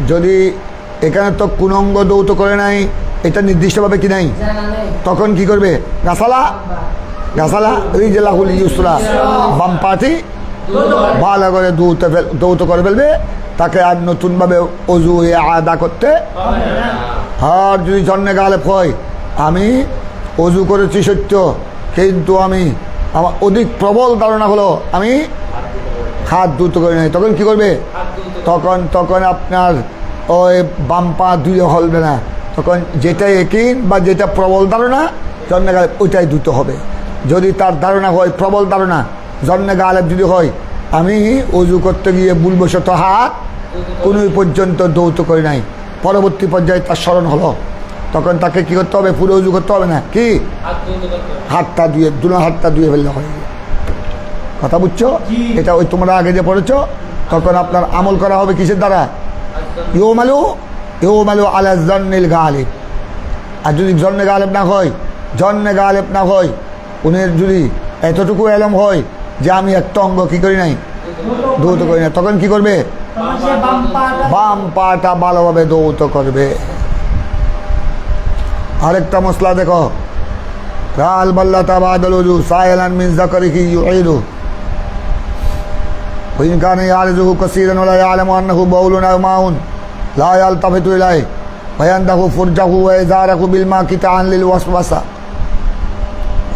যদি এখানে তো কোন অঙ্গ দৌত করে নাই এটা নির্দিষ্টভাবে কি নাই, তখন কি করবে? গাছালা রিজলাহুল ইউসরা, বাম পাটি ভালো করে দৌত করে ফেলবে, তাকে আর নতুনভাবে অজু আদা করতে। আর যদি জন্মে গালেব হয় আমি অজু করেছি সত্য, কিন্তু আমার অধিক প্রবল ধারণা হলো আমি হাত ধুতে করে নাই, তখন কি করবে? তখন আপনার ওই বাম পা ধুয়ে হলবে না, তখন যেটা একিন বা যেটা প্রবল ধারণা জন্মে গালেব ওইটাই ধুতে হবে। যদি তার ধারণা হয় প্রবল ধারণা জন্মে গালেব যদি হয় আমি অজু করতে গিয়ে ভুলবশত হাত কোন পর্যন্ত দৌত করে নাই, পরবর্তী পর্যায়ে তার স্মরণ হলো, তখন তাকে কি করতে হবে? পুরো অজু করতে হবে না, কি হাতটা ধুয়ে দুনো হাতটা ধুয়ে ফেললে হয়। কথা বুঝছো? এটা ওই তোমরা আগে যে পড়েছো, তখন আপনার আমল করা হবে কিসের দ্বারা? ইউমালু আলা জন্নিল গালিব। আর যদি জন্নে গালেব না হয় উনি যদি এতটুকু এলম হয় যে আমি একটা অঙ্গ কি করি নাই, দৌত করি না, তখন কি করবে? বাম পাটা ভালোভাবে দৌত করবে। আরেকটা মশলা দেখো, রাল বাল্লা তাবাদাল উজু সাইলান মিন যাকারিহি ইউইদু ওয়া ইন কানা ইয়ারজুহু কাসীরান ওয়া লা ইয়ালামু আন্নাহু বাউলুন আও মাউন লা ইয়ালতাফিতু ইলাইহি ওয়া ইয়ানদাহু ফুরজাহু ওয়া ইজারাহু বিল মা কিতাআন লিল ওয়াসওয়াসা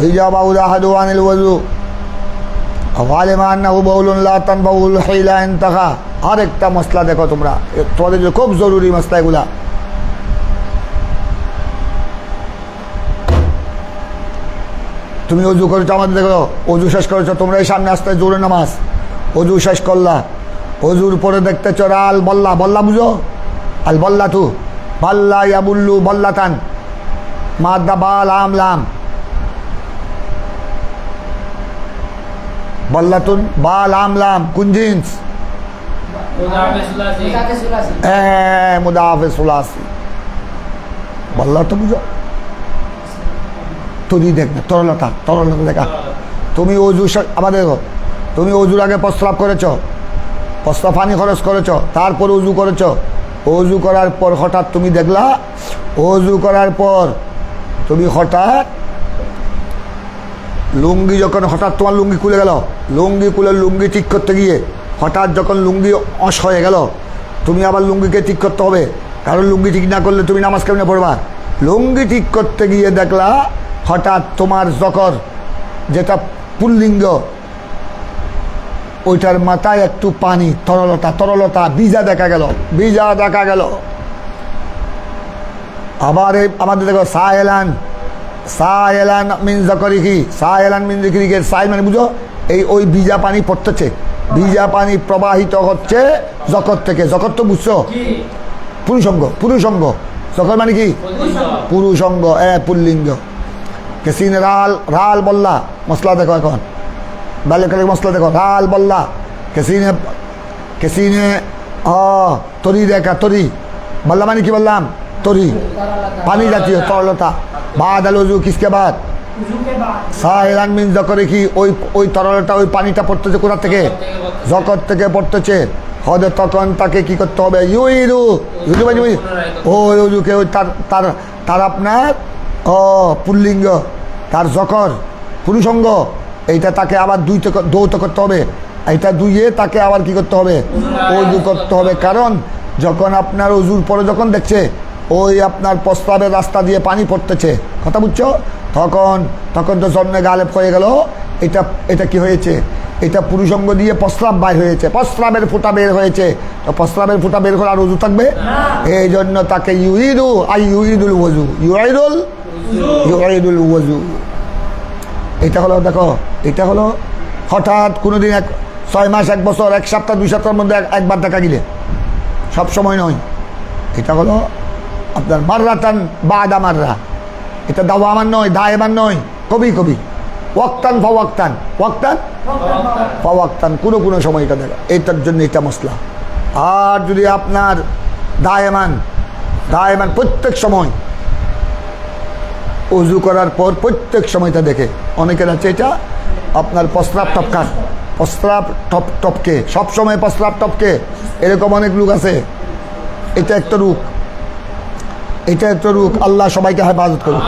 হিজাবাহু আহাদু আনিল ওযু আওয়ালিমা আন্নাহু বাউলুন লা তানবাউল হিলা ইনতাহা। আরেকটা মশলা দেখো তোমরা, তোমাদের জন্য খুব জরুরি মশলা এগুলা। তুমি অজু করেছো, আমাদের দেখো অজু শেষ করেছো, তোমরা এই সামনে আসতে জোরে নামাজ, অজু শেষ করলা, অজুর পরে দেখতেছ আল বল্লা, বল্লা বুঝো? আল বল্লা তু বাল্লা ইয়াবুল্লু বল্লাতান মাদ্দা বাল আম লাম বল্লাতুন বাল আম লাম কোন জিন্স? মুদাফে সুলাসি। বল্লা তো বুঝো? তরি দেখ না, তরলতা, তরলতা দেখা। তুমি অজু আবার দেখো, তুমি অজুর আগে প্রস্রাব করেছ, প্রস্রাব পানি খরচ করেছ, তারপর অজু করেছ। অজু করার পর হঠাৎ তুমি দেখলা, অজু করার পর তুমি হঠাৎ লুঙ্গি যখন হঠাৎ তোমার লুঙ্গি খুলে গেল, লুঙ্গি খুলে লুঙ্গি ঠিক করতে গিয়ে হঠাৎ যখন লুঙ্গি অস হয়ে গেল, তুমি আবার লুঙ্গিকে ঠিক করতে হবে, কারণ লুঙ্গি ঠিক না করলে তুমি নামাজ কেমনে পড়বা। লুঙ্গি ঠিক করতে গিয়ে দেখলা হঠাৎ তোমার জকর যেটা পুল্লিঙ্গ, ওইটার মাথায় একটু পানি, তরলতা, তরলতা, ভিজা দেখা গেল, ভিজা দেখা গেল। আবার আমাদের দেখো সায়েলান, সায়েলান মিন জকরিহি, সায়েলান মিন জকরিহি, সাইল মানে বুঝো এই ওই ভিজা পানি পড়তেছে, ভিজা পানি প্রবাহিত হচ্ছে জগৎ থেকে। জগৎ তো বুঝছো? পুরুষঙ্গ, পুরুষঙ্গ। জগৎ মানে কি? পুরুষঙ্গ, পুল্লিঙ্গ। কেসিন রাল, রাল বল্লা, মশলা দেখো এখন বাল্যকালের মশলা দেখো, রাল বল্লা, কেসিনে, কেসিনে তরি দেখা, তরি বল্লা মানে কি বললাম? তরি, পানি জাতীয় তরলতা। বাদ আল ওযু, কিসকে বাদ? সাইলান মিন জকরিহি, ওই ওই তরলতা, ওই পানিটা পড়তেছে কোথা থেকে? জগৎ থেকে পড়তেছে। হদে তখন তাকে কি করতে হবে? ইউইদু, ইউদু মানে ওই ওযুকে, ওই তার তার তার আপনার পুল্লিঙ্গ, তার জকর পুরুষঙ্গ, এইটা তাকে আবার দৌত করতে হবে। এইটা দুইয়ে তাকে আবার কি করতে হবে? ওযু করতে হবে। কারণ যখন আপনার অজুর পরে যখন দেখছে ওই আপনার প্রস্রাবের রাস্তা দিয়ে পানি পড়তেছে, কথা বুঝছো? তখন তখন তো জন্মে গালেব হয়ে গেল, এটা এটা কি হয়েছে? এটা পুরুষঙ্গ দিয়ে প্রস্রাব বাইর হয়েছে, প্রস্রাবের ফুটা বের হয়েছে। তো প্রস্রাবের ফুটা বের করে আর অজু থাকবে? এই জন্য তাকে ইউইদু, আই ইউইদুল ওযু, ইউইদুল ওযু। এটা হলো, দেখো এটা হলো হঠাৎ কোনোদিন 6 মাস, 1 বছর, 1 সপ্তাহ, 2 সপ্তাহের মধ্যে একবার দেখা গেলে, সব সময় নয়। এটা হলো আপনার মাররাতান বাদা মাররা, এটা দাওয়ামান নয়, দায়মান নয়, কবি কবি, ওয়াক্তান ফাওয়াক্তান, ওয়াক্তান ফাওয়াক্তান, কোনো কোনো সময় এটা দেখা। এটার জন্য এটা মশলা। আর যদি আপনার দায়মান, দায়মান প্রত্যেক সময় অজু করার পর প্রত্যেক সময়টা দেখে, অনেকের আছে এটা আপনার প্রস্রাব টপকান, প্রস্রাব টপকে, সবসময় প্রস্রাব টপকে, এরকম অনেক লোক আছে। এটা একটা রূপ, এটা একটা রূপ। আল্লাহ সবাইকে হেফাজত করুক,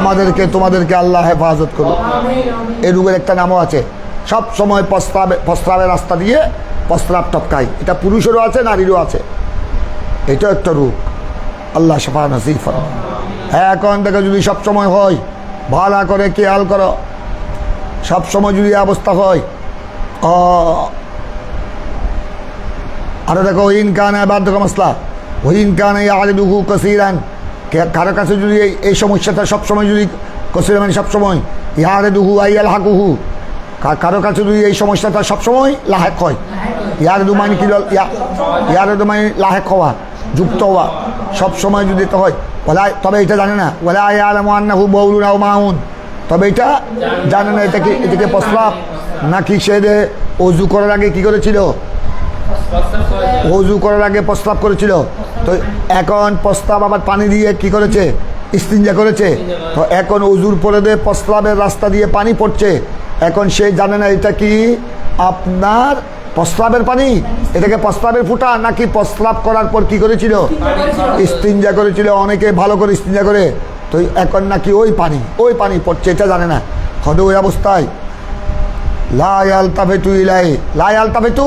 আমাদেরকে তোমাদেরকে আল্লাহ হেফাজত করুক। এই রূপের একটা নামও আছে, সব সময় প্রস্রাবের রাস্তা দিয়ে প্রস্রাব টপকায়। এটা পুরুষেরও আছে, নারীরও আছে। এটা একটা রূপ, আল্লাহ শাফা নসিব ফরমান। এখন দেখো যদি সবসময় হয়, ভালো করে খেয়াল করো, সবসময় যদি অবস্থা হয়, আরো দেখো ইনকানা বার্ধক্য মশলা, ইনকানা ইয়াদুহু কাসীরান, কারো কাছে যদি এই সমস্যাটা সবসময় যদি কাসীরান মানে সবসময়, ইয়াদুহু আইয়াল হাকুহু, কারো কাছে যদি এই সমস্যাটা সবসময় লাহেক হয়, ইয়াদু মানে কি? ইয়াদু মানে লাহেক হওয়া, যুক্ত হওয়া, সবসময় যদি তো হয়, ওলা, তবে এটা জানে না, ওলা ইয়ালামু আন্নাহু বাউলুন আও মাউন, তবে এটা জানে না এটা কি, এটাকে প্রস্রাব নাকি সে অজু করার আগে কি করেছিল? অজু করার আগে প্রস্রাব করেছিল। তো এখন প্রস্রাব আবার পানি দিয়ে কি করেছে? ইস্তিনজা করেছে। তো এখন অজুর পরে দিয়ে প্রস্রাবের রাস্তা দিয়ে পানি পড়ছে, এখন সে জানে না এটা কি আপনার প্রস্রাবের পানি, এটাকে প্রস্রাবের ফুটা নাকি প্রস্রাব করার পর কি করেছিল? ইস্তিনজা করেছিল। অনেকে ভালো করে ইস্তিনজা করে, তো এখন নাকি ওই পানি পড়ছে, এটা জানে না। হয়তো ওই অবস্থায় লা ইয়ালতাফিতু ইলাইহি, লা ইয়ালতাফিতু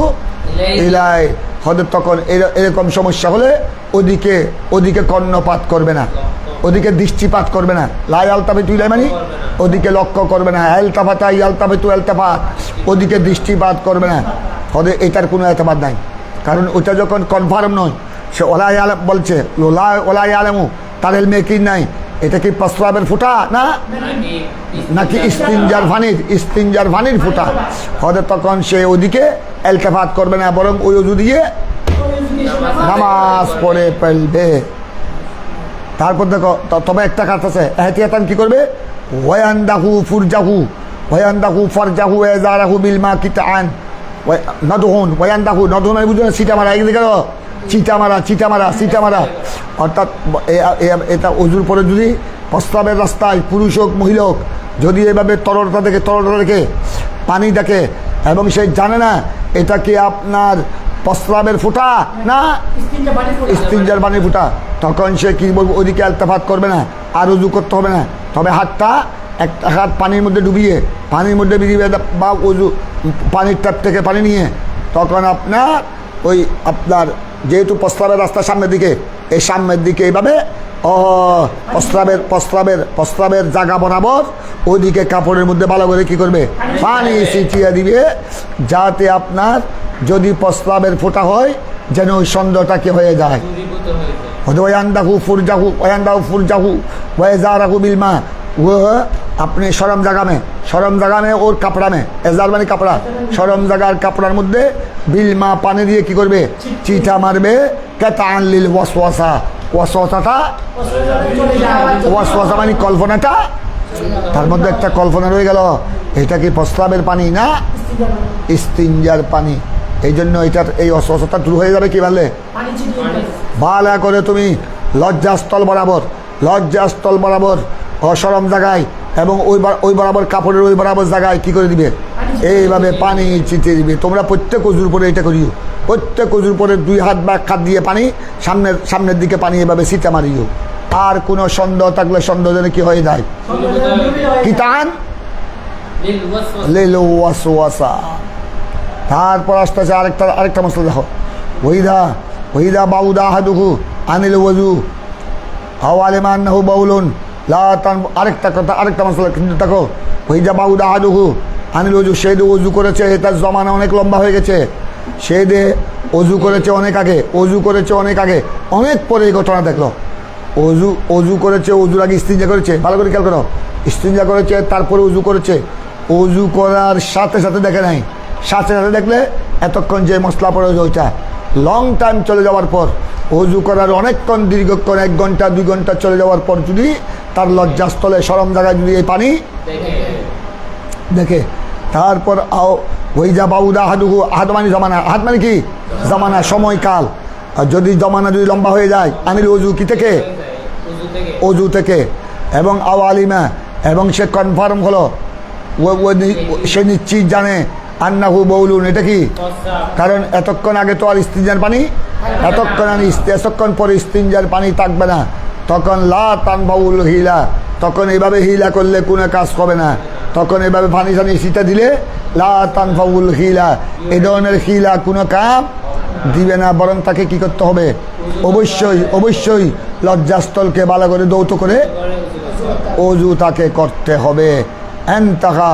ইলাইহি, হয়তো তখন এরকম সমস্যা হলে ওদিকে কর্ণপাত করবে না, ওদিকে দৃষ্টিপাত করবে না। লা ইয়ালতাফিতু ইলাইহি মানে ওদিকে লক্ষ্য করবে না। ইলতাফাতা ইয়ালতাফিতু ইলতাফাত, ওদিকে দৃষ্টিপাত করবে না। হয়তো এটার কোনো এতবাদ নাই, কারণ ওটা যখন কনফার্ম নয়, সে ওলা ইয়ালাম বলছে, ওলা ইয়ালামু, তার এলমে কি নাই, এটা কি প্রস্রাবের ফুটা না নাকি ইস্তিনজার পানির ফুটা? হয়তো তখন সে ওদিকে এলতেফাত করবে না, বরং ওই অজু দিয়ে নামাজ পড়ে ফেলবে। তারপর দেখো, তবে একটা কাজ আছে, এহতিয়াতান কি করবে? ওয়ান্দাহু ফারজাহু এজারাহু বিল মা কিতান নদহুন। ওয়ান্দাহু নদহুন মানে বুঝো না, চিটা মারা, এদিকে চিটা মারা। অর্থাৎ এটা অজুর পরে যদি প্রস্তাবের রাস্তায় পুরুষ হোক মহিলা হোক, যদি এভাবে তরলতা দেখে পানি দেখে এবং সে জানে না এটা কি আপনার প্রস্রাবের ফুটা না ইস্তিনজার পানির ফুটা, তখন সে কি বলবো, ওদিকে আলতাফাত করবে না, আর উজু করতে হবে না। তবে হাতটা একটা হাত পানির মধ্যে ডুবিয়ে বা উজু পানির ট্যাপ থেকে পানি নিয়ে তখন আপনার যেহেতু প্রস্রাবের রাস্তা সামনের দিকে, এই সামনের দিকে এইভাবে প্রস্রাবের জায়গা বরাবর ওইদিকে কাপড়ের মধ্যে ভালো করে কি করবে, পানি ছিটিয়ে দিবে, যাতে আপনার যদি প্রস্রাবের ফোঁটা হয় যেন ওই সন্দেহটা কি হয়ে যায়। ওয়ান্দাহু ফুরজাহু ওয়াজারাহু বিলমা, वो अपने शरम जगह में और कपड़ा में एजार मानी कपड़ा शरम जगार कपड़ार मध्य बिलमा पानी दिए कि करबे चिटा मारबे कातान लिल ওয়াসওয়াসা। ওয়াসওয়াসা মানে কল্পনাটা, তার মধ্যে একটা কল্পনা রয়ে গেল, এটা কি প্রস্রাবের পানি না ইস্তিনজার পানি। এই জন্য এটার এই ওয়াসওয়াসাটা দূর হয়ে যাবে কি বললে, ভালো করে তুমি লজ্জাস্থল বরাবর অসরম জায়গায় এবং ওই বরাবর কাপড়ের ওই বরাবর জায়গায় কি করে দিবে, এইভাবে পানি ছিটিয়ে দিবে। তোমরা প্রত্যেক অজুর পরে এটা করিও, প্রত্যেক অজুর পরে 2 হাত বা 1 হাত দিয়ে পানি সামনের দিকে পানি এভাবে ছিটা মারিও। আর কোনো সন্দেহ থাকলে সন্দেহ যেন কি হয়ে যায়, কিতান লিল ওয়াসওয়াসা। তারপর আসতে আছে আরেকটা মশলা দেখো, ওহিদা বাউদা আহাদুহু আনিল ওযু আওয়ালিমা আন্নাহু বাউলুন লা তান। আরেকটা মশলা কিন্তু দেখো, ওহিদা বাউদা আহাদুহু আনিল ওযু, সে যে অজু করেছে তার জমানা অনেক লম্বা হয়ে গেছে, সে যে অজু করেছে অনেক আগে, অনেক পরে এই ঘটনা দেখলো। অজু করেছে, অজুর আগে ইস্তিনজা করেছে, ভালো করে খেয়াল করো, ইস্তিনজা করেছে তারপরে অজু করেছে, অজু করার সাথে দেখে নাই, সাথে দেখলে এতক্ষণ যে মশলা পড়ে ওইটা লং টাইম চলে যাওয়ার পর, অজু করার অনেকক্ষণ দীর্ঘক্ষণ 1 ঘন্টা 2 ঘন্টা চলে যাওয়ার পর যদি তার লজ্জাস্থলে শরম জায়গায় যদি এই পানি দেখে, তারপর ওই যা বাউদা আহাদুহু, আহাদ মানে জমানা, আহাদ মানে কি জমানা সময়কাল, আর যদি জমানা যদি লম্বা হয়ে যায় আনিল অজু কি থেকে, অজু থেকে, এবং আওয়ালিমা, এবং সে কনফার্ম হলো, সে নিশ্চিত জানে আন্নাহু বাউলুন, এটা কি, কারণ এতক্ষণ আগে তো আর ইস্তিনজার পানি, এতক্ষণ পরে ইস্তিনজার পানি থাকবে না, তখন লা তানবাউল হিলা, তখন এইভাবে হিলা করলে কোনো কাজ হবে না, তখন এইভাবে পানি সিটা দিলে লা তানবাউল হিলা, এই ধরনের হিলা কোনো কাম দিবে না, বরং তাকে কি করতে হবে, অবশ্যই লজ্জাস্থলকে ভালো করে দৌত করে অজু তাকে করতে হবে। এনতাহা,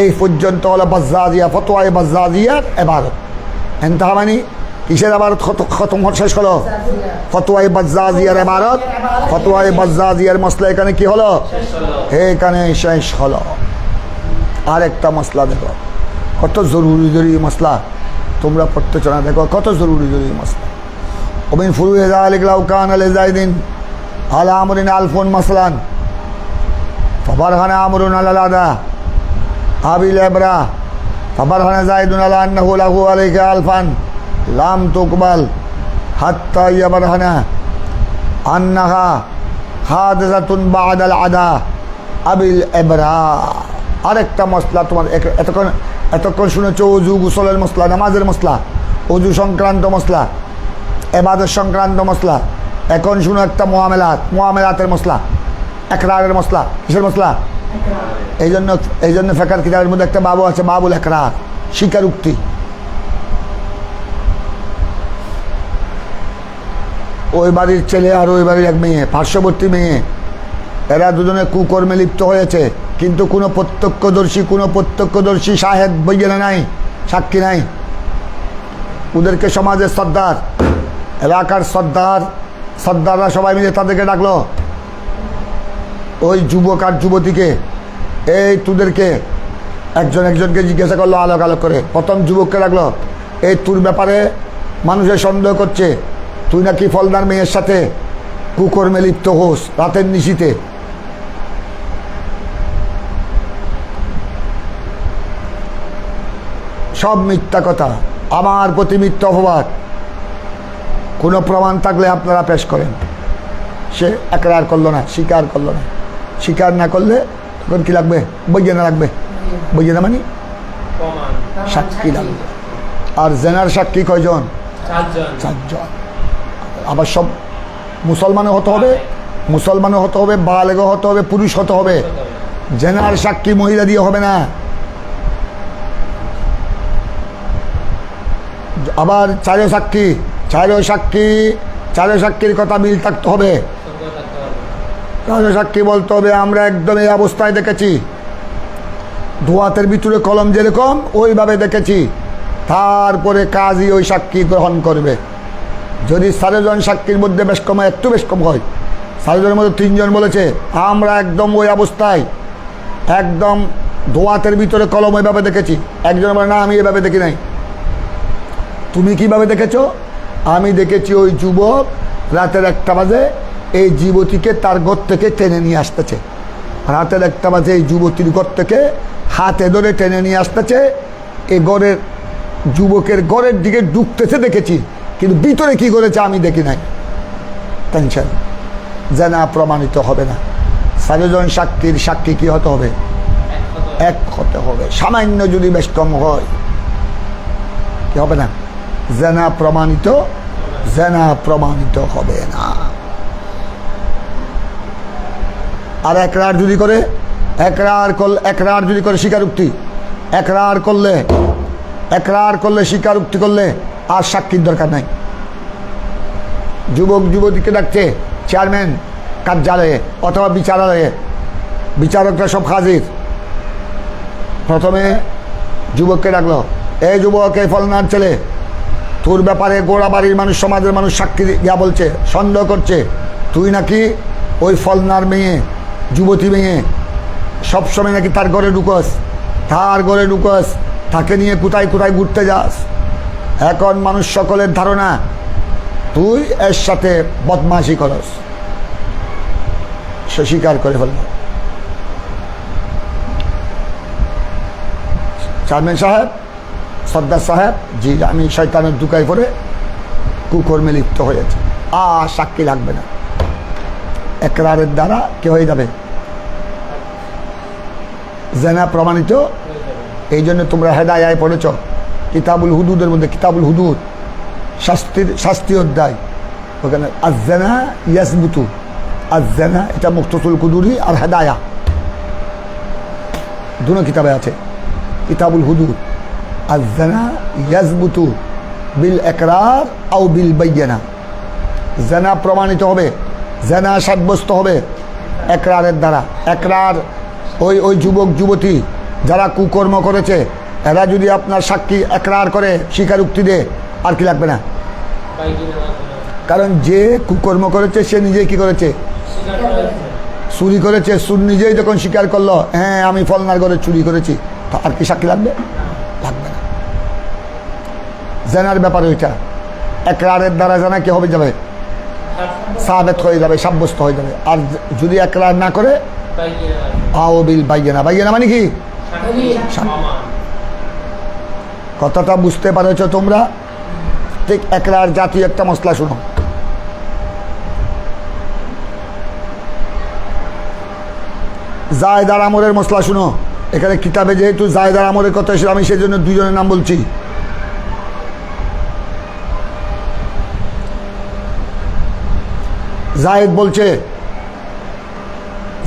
এই পর্যন্ত হলো বাজ্জাজিয়া, ফতোয়ায়ে বাজ্জাজিয়ার এবারত। এনতাহা মানে কিসের এবারত খতম শেষ হলো, ফতোয়ায়ে বাজ্জাজিয়ার এবারত, ফতোয়ায়ে বাজ্জাজিয়ার মশলা এখানে কি হলো, এখানে শেষ হলো। আরেকটা মশলা দেখো, কত জরুরি মশলা, তোমরা পড়তে চলে দেখো কত জরুরি মশলা। ওমিন ফুরুয়ে যালিক লাউ কানা লিজাইদিন আলা আমরিন আলফুন মাসলান ফাবারহানা আমরুন আলা লাদা আবিল এবরা ফাবারহানা যাইদুন আলা আন্নাহু লাহু আলাইকা আলফান লাম তুকবাল হাত্তা ইয়াবারহানা আন্নাহা হাদিসাতুন বাদাল আদা আবিল এবরা। আরেকটা মশলা তোমার এতক্ষণ শুনেছো অজু গোসলের মশলা, নামাজের মশলা, অজু সংক্রান্ত মশলা, এবাদত সংক্রান্ত মশলা। এখন শুনো একটা মুআমেলাতের মশলা, একরারের মশলা। কিসের মশলা? এই জন্য ফিকহের কিতাবের মধ্যে একটা বাবু আছে, বাবুল একরার, স্বীকারোক্তি। ওই বাড়ির ছেলে আর ওই বাড়ির এক মেয়ে, পার্শ্ববর্তী মেয়ে, এরা দুজনে কুকর্মে লিপ্ত হয়েছে, কিন্তু কোনো প্রত্যক্ষদর্শী শাহেদ বৈজ্ঞানে নাই, সাক্ষী নাই। ওদেরকে সমাজের সর্দার, এলাকার সর্দাররা সবাই মিলে তাদেরকে ডাকলো, ওই যুবক আর যুবতীকে, এই তোদেরকে একজন একজনকে জিজ্ঞাসা করলো আলোক আলোক করে। প্রথম যুবককে রাখলো, এই তোর ব্যাপারে মানুষের সন্দেহ করছে, তুই নাকি ফলদার মেয়ের সাথে কুকর্মে লিপ্ত হোস রাতের নিশিতে। সব মিথ্যা কথা, আমার প্রতি মিথ্যা অপবাদ। কোনো প্রমাণ থাকলে আপনারা পেশ করেন। সে একরার করলো না, স্বীকার করলো না। স্বীকার না করলে তখন কী লাগবে? বৈজ্ঞানা লাগবে। বৈজ্ঞানা মানে সাক্ষী লাগবে। আর জেনার সাক্ষী কয়জন? 4 জন। আবার সব মুসলমানও হতে হবে, মুসলমানও হতে হবে, বালেগও হতে হবে, পুরুষ হতে হবে। জেনার সাক্ষী মহিলা দিয়ে হবে না। আবার চারো সাক্ষীর কথা মিল থাকতে হবে। চারো সাক্ষী বলতে হবে আমরা একদম এই অবস্থায় দেখেছি, ধোয়াতের ভিতরে কলম যেরকম ওইভাবে দেখেছি। তারপরে কাজী ওই সাক্ষী গ্রহণ করবে। যদি 4 জন সাক্ষীর মধ্যে বেশ কম হয়, একটু বেশ কম হয়, 4 জনের মধ্যে 3 জন বলেছে আমরা একদম ওই অবস্থায়, একদম ধোয়াতের ভিতরে কলম ওইভাবে দেখেছি, একজন বলে না আমি এভাবে দেখি নাই। তুমি কিভাবে দেখেছো? আমি দেখেছি ওই যুবক রাতের 1টা বাজে এই যুবতীকে তার ঘর থেকে টেনে নিয়ে আসতেছে। রাতের 1টা বাজে এই যুবতীর ঘর থেকে হাতে ধরে টেনে নিয়ে আসতেছে। এই ঘরের যুবকের ঘরের দিকে ঢুকতেছে দেখেছি, কিন্তু ভিতরে কি করেছে আমি দেখি নাই। টেনশন, জানা প্রমাণিত হবে না। 4 জন সাক্ষীর সাক্ষী কি হতে হবে? এক হতে হবে। সামান্য যদি বেশ কম হয় কি হবে না? জানা প্রমাণিত হবে না। আর একরার যদি করে, একরার যদি করে স্বীকারোক্তি, একরার করলে স্বীকারোক্তি করলে আর সাক্ষীর দরকার নাই। যুবক যুবতীকে ডাকছে চেয়ারম্যান কার্যালয়ে অথবা বিচারালয়ে, বিচারকরা সব হাজির। প্রথমে যুবককে ডাকলো, এই যুবক, এই ফলনার ছেলে তোর ব্যাপারে গোড়া বাড়ির মানুষ, সমাজের মানুষ সাক্ষী দিয়া বলছে, সন্দেহ করছে তুই নাকি ওই ফলনার মেয়ে, যুবতী মেয়ে, সবসময় নাকি তার ঘরে ঢুকস, তাকে নিয়ে কোথায় কোথায় ঘুরতে যাস। এখন মানুষ সকলের ধারণা তুই এর সাথে বদমাশি করস। সে স্বীকার করে ফেলল। চেয়ারম্যান সাহেব, সর্দার সাহেব, জি আমি শয়তানের দুকায় পড়ে কুকর্মে লিপ্ত হয়েছে, আর সাক্ষী লাগবে না, একরারের দ্বারা কে হয়ে যাবে? জেনা প্রমাণিত। এই জন্য তোমরা হেদায়ায় পড়েছ কিতাবুল হুদুদের মধ্যে, কিতাবুল হুদুদ শাস্তি অধ্যায়, ওখানে আজেনা ইয়াসবুতু, আজেনা এটা মুখতসুল কুদুরি আর হেদায়া দুটো কিতাবে আছে। কিতাবুল হুদুদ আজেনা ইয়াসবুতু বিল একরার আও বিল বাইয়ানা, জেনা প্রমাণিত হবে, জেনা সাব্যস্ত হবে একরারের দ্বারা। একরার ওই যুবক যুবতী যারা কুকর্ম করেছে এরা যদি আপনার সাক্ষী একরার করে, স্বীকারোক্তি দেয়, আর কি লাগবে না। কারণ যে কুকর্ম করেছে সে নিজেই কি করেছে? চুরি করেছে। নিজেই যখন স্বীকার করলো হ্যাঁ আমি ফলনার ঘরে চুরি করেছি, তো আর কি সাক্ষী লাগবে? লাগবে না। জেনার ব্যাপার ওইটা, একরারের দ্বারা জানা কি হবে যাবে? সাবেত হয়ে যাবে, সাব্যস্ত হয়ে যাবে। আর যদি একরার না করে আও বিল বাইয়ানা, বাইয়ানা মানে কি? কথাটা বুঝতে পারছো তোমরা? ঠিক একরার জাতীয় একটা মশলা শুনো। জায়দার আমরের মশলা শুনো। এখানে কিতাবে যেহেতু জায়দার আমরের কথা এসে আমি সেই জন্য 2 জনের নাম বলছি। জায়েদ বলছে,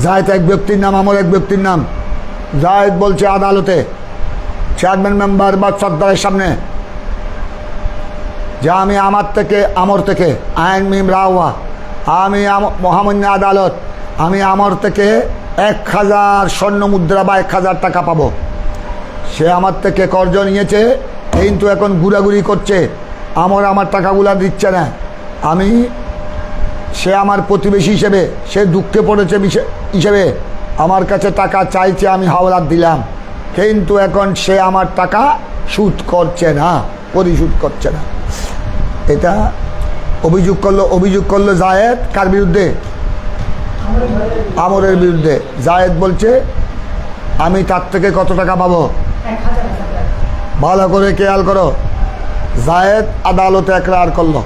জায়েদ এক ব্যক্তির নাম, আমর এক ব্যক্তির নাম। জায়েদ বলছে আদালতে চেয়ারম্যান মেম্বার বা সর্দারের সামনে যে আমি আমর থেকে আইন মিম রাওয়া, আমি মহামান্য আদালত, আমি আমর থেকে 1000 স্বর্ণ মুদ্রা বা 1000 টাকা পাবো। সে আমার থেকে কর্জ নিয়েছে, কিন্তু এখন ঘুরাঘুরি করছে, আমার টাকাগুলা দিচ্ছে না। আমি সে আমার প্রতিবেশী হিসেবে, সে দুঃখে পড়েছে হিসেবে আমার কাছে টাকা চাইছে, আমি হাওলাত দিলাম, কিন্তু এখন সে আমার টাকা সুদ করছে না, পরিশোধ করছে না। এটা অভিযোগ করলো জায়েদ কার বিরুদ্ধে? আমরের বিরুদ্ধে। জায়েদ বলছে আমি তার থেকে কত টাকা পাবো? ভালো করে খেয়াল করো, জায়েদ আদালতে একরার করলো,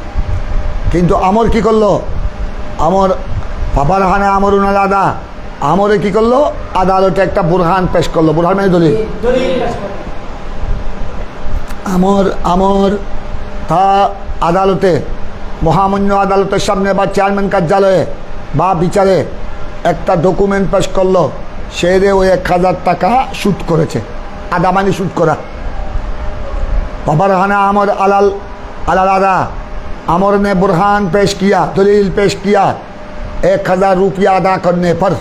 কিন্তু আমর কি করলো? আমর পাপার হানে আমরুন আলাদা, আমরে কি করলো? আদালতে একটা বুরহান পেশ করলো। বুরহান মানে দলিল। আমর তা আদালতে, মহামান্য আদালতের সামনে বা চেয়ারম্যান কার্যালয়ে বা বিচারে একটা ডকুমেন্ট পেশ করলো, সে রে ওই 1000 টাকা সুদ করেছে। আদা মানে সুদ করা। पबरहाना अमर अलल अललादा अमर ने बुरहान पेश किया, दलील पेश किया 1000 रुपया अदा करने पर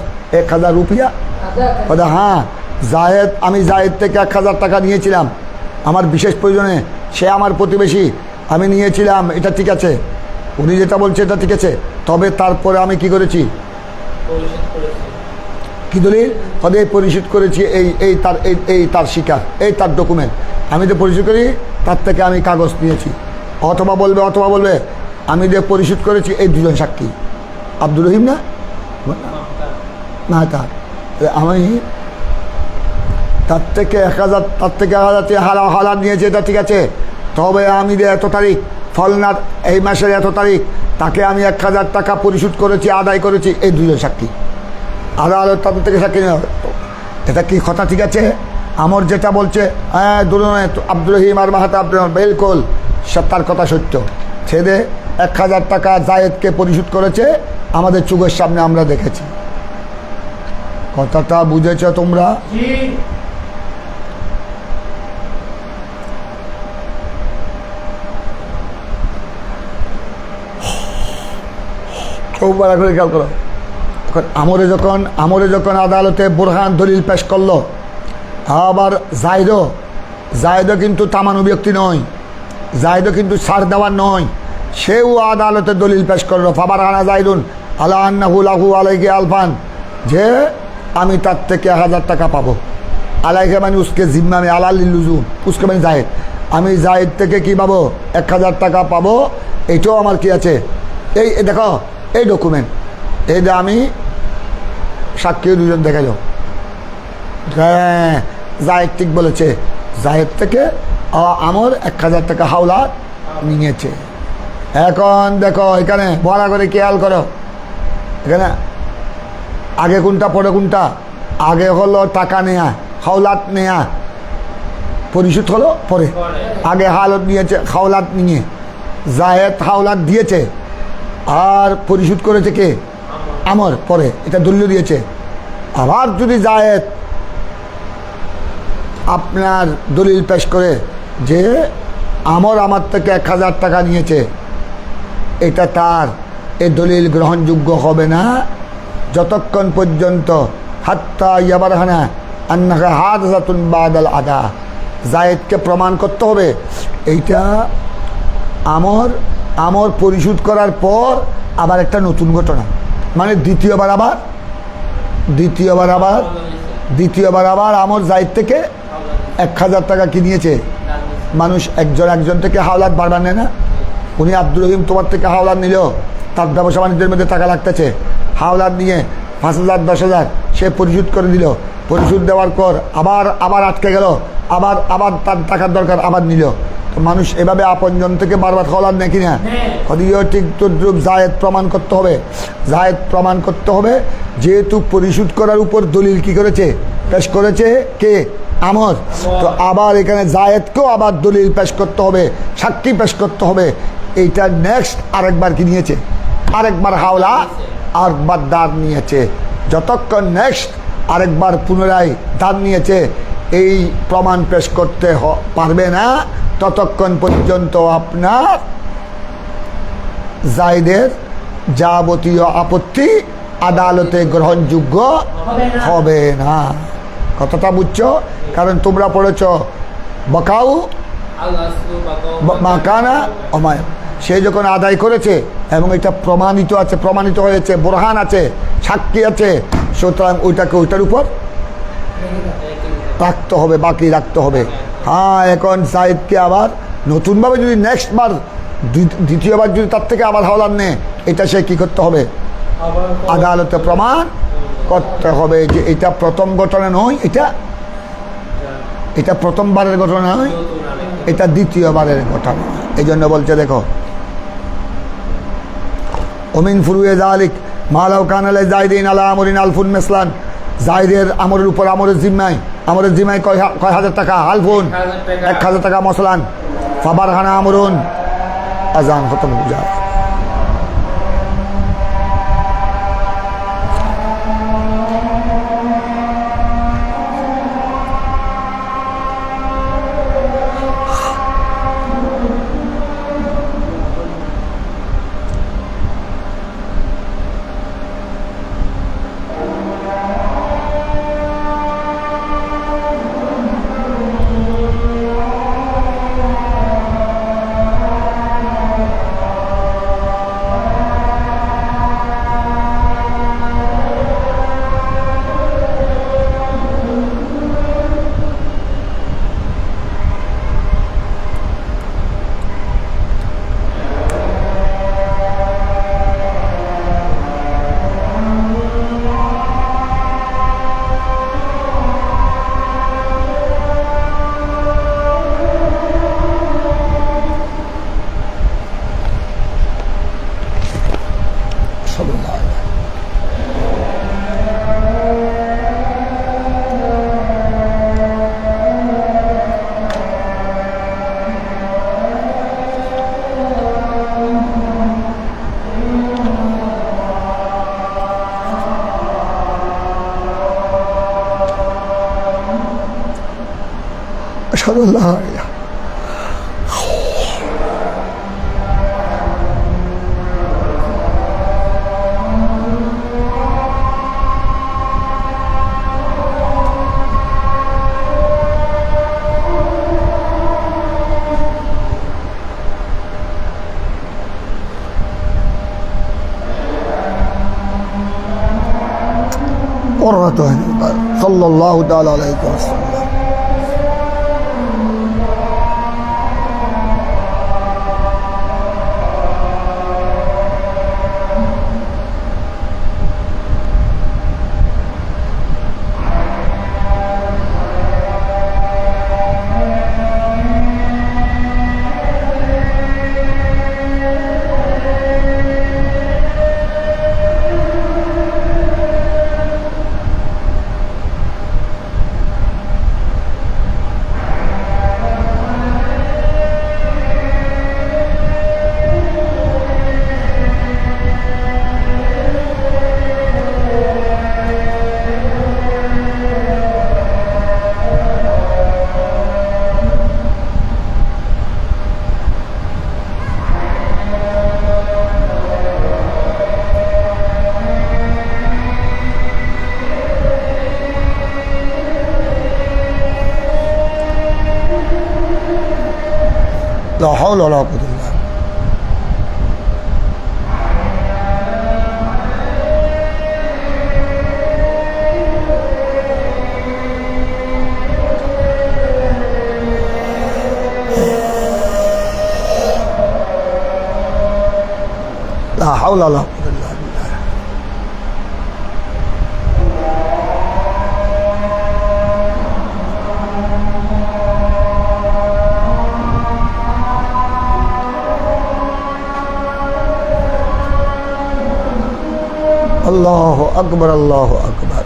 1000 रुपया पता। हाँ জায়েদ, আমি জায়েদ থেকে 1000 টাকা নিয়েছিলাম আমার বিশেষ প্রয়োজনে, সে আমার প্রতিবেশী, আমি নিয়েছিলাম, এটা ঠিক আছে, উনি যেটা বলছে এটা ঠিক আছে, তবে তারপরে আমি কি করেছি? কি দলিল? পদে পরিশোধ করেছি, এই তার স্বীকার, এই তার ডকুমেন্ট, আমি যে পরিশোধ করি তার থেকে আমি কাগজ নিয়েছি। অথবা বলবে আমি যে পরিশোধ করেছি, এই দুজন সাক্ষী। আব্দুর রহিম না তার, আমি তার থেকে 1000 হালাত নিয়েছে, এটা ঠিক আছে, তবে আমি যে এত তারিখ ফলনার এই মাসের এত তারিখ তাকে আমি 1000 টাকা পরিশোধ করেছি, আদায় করেছি, এই দুজন সাক্ষী। আদালত তাদের থেকে সাক্ষী নেওয়া, এটা কি কথা ঠিক আছে? আমর যেটা বলছে হ্যাঁ আব্দুর রহিম আর মাহাতা আব্দুর রহমান বিলকুল তার কথা সত্য। ছেদে 1000 টাকা জায়েদকে পরিশোধ করেছে, আমাদের চোখের সামনে আমরা দেখেছি। কথাটা বুঝেছ তোমরা? খুব বড় করে খেয়াল করো। আমরে যখন আদালতে বুরহান দলিল পেশ করলো, আবার জায়দও কিন্তু তামানু ব্যক্তি নয়, জায়দও কিন্তু ছাড় দেওয়ার নয়, সেও আদালতে দলিল পেশ করলো ফাবারহানা জায়দুন আলা আন্নাহু লাহু আলাইহি আলফান, যে আমি তার থেকে 1000 টাকা পাবো। আলাইকে মানে উসকে জিম্মা মে আলালিল লুজুম, উসকে মানে জায়েদ, আমি জায়েদ থেকে কি পাবো? 1000 টাকা পাবো। এইটাও আমার কি আছে? এই দেখো এই ডকুমেন্ট, এই যে আমি সাক্ষী দুজন দেখালো, হ্যাঁ জায়েদ ঠিক বলেছে, জায়েদ থেকে আমার 1000 টাকা হাওলাত নিয়েছে। এখন দেখো এখানে বড় করে খেয়াল করো, এখানে আগে কোনটা পরে কোনটা? আগে হলো টাকা নেয়া, হাওলাত নেয়া, পরিশোধ হলো পরে। আগে হাওলাত নিয়েছে, হাওলাত নিয়ে জায়েদ হাওলাত দিয়েছে, আর পরিশোধ করেছে কে? আমর, পরে এটা দলিল দিয়েছে। আবার যদি জায়েদ আপনার দলিল পেশ করে যে আমার থেকে 1000 টাকা নিয়েছে, এটা তার, এই দলিল গ্রহণযোগ্য হবে না যতক্ষণ পর্যন্ত হাত্তা ইয়াবারহানা আন্নাহা হাদাতুন বাদাল আদা, জায়েদকে প্রমাণ করতে হবে এইটা আমর পরিশোধ করার পর আবার একটা নতুন ঘটনা, মানে দ্বিতীয়বার আবার আমর জায়েদ থেকে 1000 টাকা কি নিয়েছে? মানুষ একজন থেকে হাওলাত বারবার নেয় না? উনি আব্দুর রহিম তোমার থেকে হাওলাত নিল, তার ব্যবসা বাণিজ্যের মধ্যে টাকা লাগতেছে, হাওলাত নিয়ে 5000 10,000 সে পরিশোধ করে দিল, পরিশোধ দেওয়ার পর আবার আটকে গেল, আবার তার টাকার দরকার, আবার নিল। তো মানুষ এভাবে আপনজন থেকে বারবার হাওলাত নেয় কিনা? হদিও ঠিক তদ্রুপ জায়েদ প্রমাণ করতে হবে, যেহেতু পরিশোধ করার উপর দলিল কি করেছে? পেশ করেছে কে? আমর। তো আবার এখানে জায়েদকেও আবার দলিল পেশ করতে হবে, সাক্ষী পেশ করতে হবে। এইটা নেক্সট আরেকবার কি নিয়েছে? আরেকবার হাওলা, আরেকবার দাঁড় নিয়েছে। যতক্ষণ নেক্সট আরেকবার পুনরায় দাঁড় নিয়েছে, এই প্রমাণ পেশ করতে পারবে না, ততক্ষণ পর্যন্ত আপনার জায়েদের যাবতীয় আপত্তি আদালতে গ্রহণযোগ্য হবে না। কথাটা বুঝছো? কারণ তোমরা পড়েছ বকাউ মাকানা অমায়, সে যখন আদায় করেছে এবং এটা প্রমাণিত হয়েছে, বোরহান আছে, সাক্ষী আছে, সুতরাং ওইটাকে ওইটার উপর রাখতে হবে, বাকি রাখতে হবে। হ্যাঁ, এখন সাইদকে আবার নতুনভাবে যদি নেক্সট বার দ্বিতীয়বার যদি তার থেকে আবার হাওলাত নেয়, এটা সে কী করতে হবে? আদালতে প্রমাণ করতে হবে যে এটা প্রথম ঘটনা নয়, এটা প্রথমবারের ঘটনা নয়, এটা দ্বিতীয়বারের ঘটনা। এই জন্য বলছে দেখো, ওমিন ফুরুয়ে জালিক মালাউ কানালে জাইদিন আলা আমরিন আলফুন মেসলান, জাইদের আমরের উপর আমরের জিম্মায় কয় হাজার টাকা, আলফুন 1000 টাকা, মসলান ফাবারহানা আমরুন, আজান খতম হয়ে যায়। أشهد أن لا إله قرة عين صلى الله تعالى عليه وسلم. لا حول ولا قوة إلا بالله. لا حول ولا قوة إلا بالله. الله أكبر الله أكبر.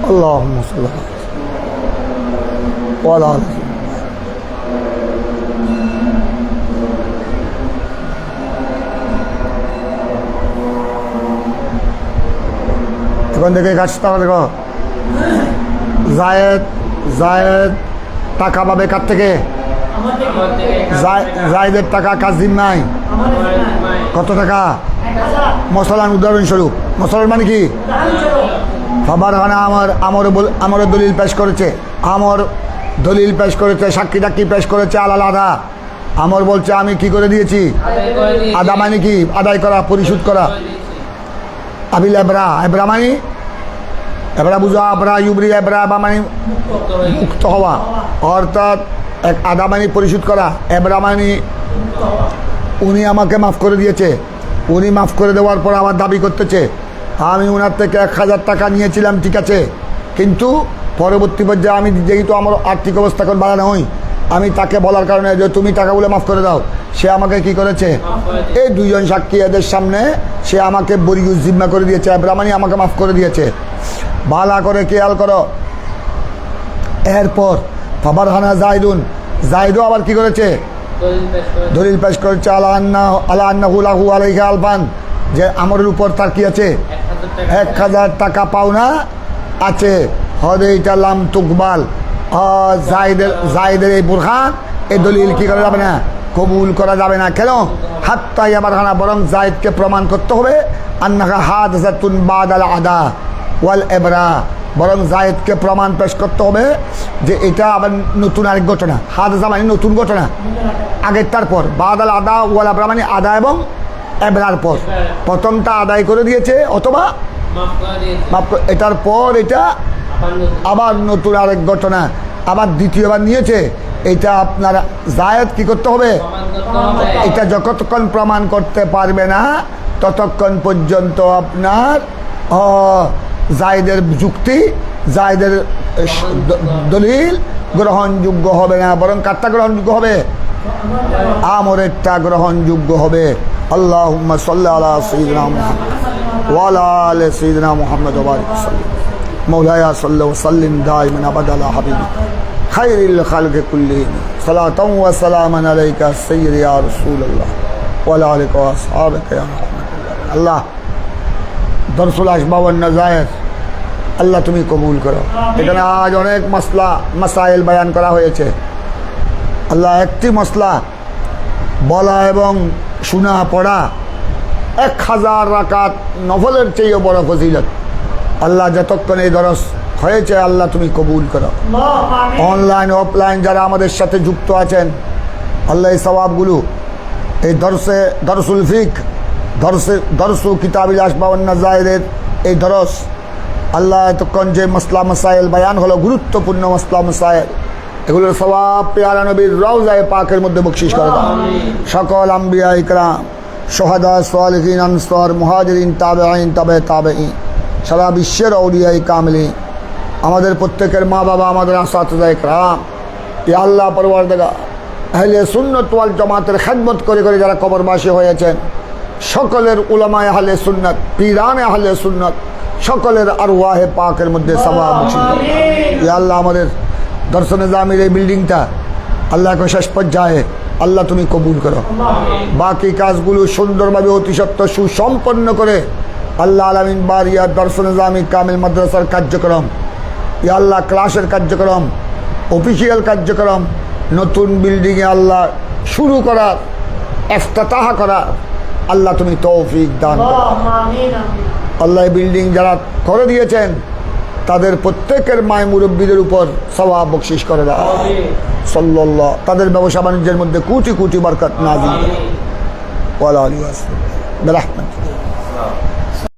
اللهم صل على وعلى آله. এখন দেখে কাজটা দেখো, জায়েদ টাকা পাবে কার থেকে? জায়েদের টাকা কার জিম্মায়? কত টাকা? মসলান উদাহরণস্বরূপ। মসলান মানে কি? ফাবারহানা আমার দলিল পেশ করেছে, আমার দলিল পেশ করেছে, সাক্ষী টাক্ষী পেশ করেছে, আলাল আদা। আমার বলছে আমি কি করে দিয়েছি? আদা মানে কি? আদায় করা, পরিশোধ করা। আবিল এবরা, এবরা মানে এবরা বুঝো, আবরা ইউবরি, এবরা বা মানে মুক্ত হওয়া, অর্থাৎ এক আদা মানে পরিশোধ করা, এবরা মানে উনি আমাকে মাফ করে দিয়েছে। উনি মাফ করে দেওয়ার পর আমার দাবি করতেছে আমি ওনার থেকে 1000 টাকা নিয়েছিলাম, ঠিক আছে, কিন্তু পরবর্তী পর্যায়ে আমি যেহেতু আমার আর্থিক অবস্থা এখন ভালো নয়, আমি তাকে বলার কারণে যে তুমি টাকাগুলো মাফ করে দাও, সে আমাকে কি করেছে? এই দুইজন সাক্ষী এদের সামনে সে আমাকে বরিউজ জিম্মা করে দিয়েছে, ব্রাহ্মণী আমাকে মাফ করে দিয়েছে। ভালো করে খেয়াল করো। এরপর ফাবারহানা জায়দুন, জায়দও আবার কি করেছে? দলিল পেশ করেছে আলা আন্নাহু লাহু আলাইহি আলফান, যে আমরের উপর তার কি আছে? 1000 টাকা পাওনা আছে। হদে এটা লাম তুকবাল, জায়েদের এই বুরহান, এই দলিল কি করা যাবে না? কবুল করা যাবে না। কেন? হাত্তা ইয়াবারহানা, বরং জায়েদকে প্রমাণ করতে হবে আন্নাহা হাদাসাতুন বাদাল আদা ওয়াল এবরা, বরং জায়েদকে প্রমাণ পেশ করতে হবে যে এটা আবার নতুন আরেক ঘটনা। হাদাসা মানে নতুন ঘটনা, আগের তার পর। বাদাল আদা ওয়াল এবরা মানে আদা এবং এবরার পর। প্রথমটা আদায় করে দিয়েছে অথবা এটার পর এটা আবার নতুন আরেক ঘটনা, আবার দ্বিতীয়বার নিয়েছে। এটা আপনার জায়েদ কি করতে হবে? এটা যতক্ষণ প্রমাণ করতে পারবে না ততক্ষণ পর্যন্ত আপনার জায়েদের যুক্তি, জায়েদের দলিল গ্রহণযোগ্য হবে না, বরং কারটা গ্রহণযোগ্য হবে? আমরেরটা গ্রহণযোগ্য হবে। আল্লাহুম্মা সাল্লি আলা সাইয়্যিদিনা মুহাম্মদ ওয়া আলা আলি সাইয়্যিদিনা মুহাম্মদ ওয়া বারিক সাল্লাম। مولاي صل وسلم دائما ابدا على حبيبك خير الخلق كلهم صلاة وسلاما عليك سيدي يا رسول الله وعلى آلك واصحابك يا محمد الله। দরসুল আসবাব ওয়ান নাযায়ের আল্লাহ তুমি কবুল করো। এখানে আজ অনেক মাসাইল বয়ান করা হয়েছে। আল্লাহ একটি মসলা বলা এবং শোনা পড়া 1000 রাকাত নফলের চেয়েও বড় ফজিলত। আল্লাহ যতক্ষণ এই দরস হয়েছে আল্লাহ তুমি কবুল করো। অনলাইন অফলাইন যারা আমাদের সাথে যুক্ত আছেন আল্লাহ এই সওয়াবগুলো, এই দরসুল ফিক, দরসু কিতাবিল আসবাব ওয়ান নাযায়েরের এই দরস, আল্লাহ এতক্ষণ যে মাসলা মাসাইল বয়ান হলো, গুরুত্বপূর্ণ মাসলা মাসাইল, এগুলোর সওয়াব পেয়ারা নবীর রওজায়ে পাকের মধ্যে বকশিশ করে দাও। সকল আম্বিয়া ইকরাম, শুহাদা, সালিহিন, আনসার, মুহাজিরিন, তাবেঈন, তাবে তাবেঈন, সারা বিশ্বের আউলিয়ায়ে কামিলিন, আমাদের প্রত্যেকের মা বাবা, আমাদের আসাতিজা ইকরাম, ইয়া আল্লাহ পরওয়ারদিগার, আহলে সুন্নাত ওয়াল জামাতের খেদমত করে করে যারা কবরবাসী হয়েছেন, সকলের উলামায়ে আহলে সুন্নাত, পীরানে আহলে সুন্নাত, সকলের আরওয়াহে পাকের মধ্যে সওয়াব বখশিশ করো। ইয়া আল্লাহ আমাদের দরস-ই নিজামের এই বিল্ডিংটা আল্লাহকে শেষ পর্যায়ে আল্লাহ তুমি কবুল করো। বাকি কাজগুলো সুন্দরভাবে অতি সত্ত্বর সুসম্পন্ন করে আল্লাহ আলামিন বারিয়া দরস-ই নিজামি কামিল মাদ্রাসার কার্যক্রম, ইয়া আল্লাহ ক্লাসের কার্যক্রম, অফিসিয়াল কার্যক্রম, নতুন বিল্ডিংয়ে আল্লাহ শুরু করার, ইফতিতাহ করার আল্লাহ তুমি তৌফিক দান করো। আল্লাহ এই বিল্ডিং যারা করে দিয়েছেন তাদের প্রত্যেকের মায় মুরব্বীদের উপর সওয়াব বখশিশ করে দাও। সাল্লাল্লাহ, তাদের ব্যবসা বাণিজ্যের মধ্যে কোটি কোটি বরকত নাজিল করো। ওয়া আলা আলিহি ওয়া সাহবিহি বিরহমাতিকা।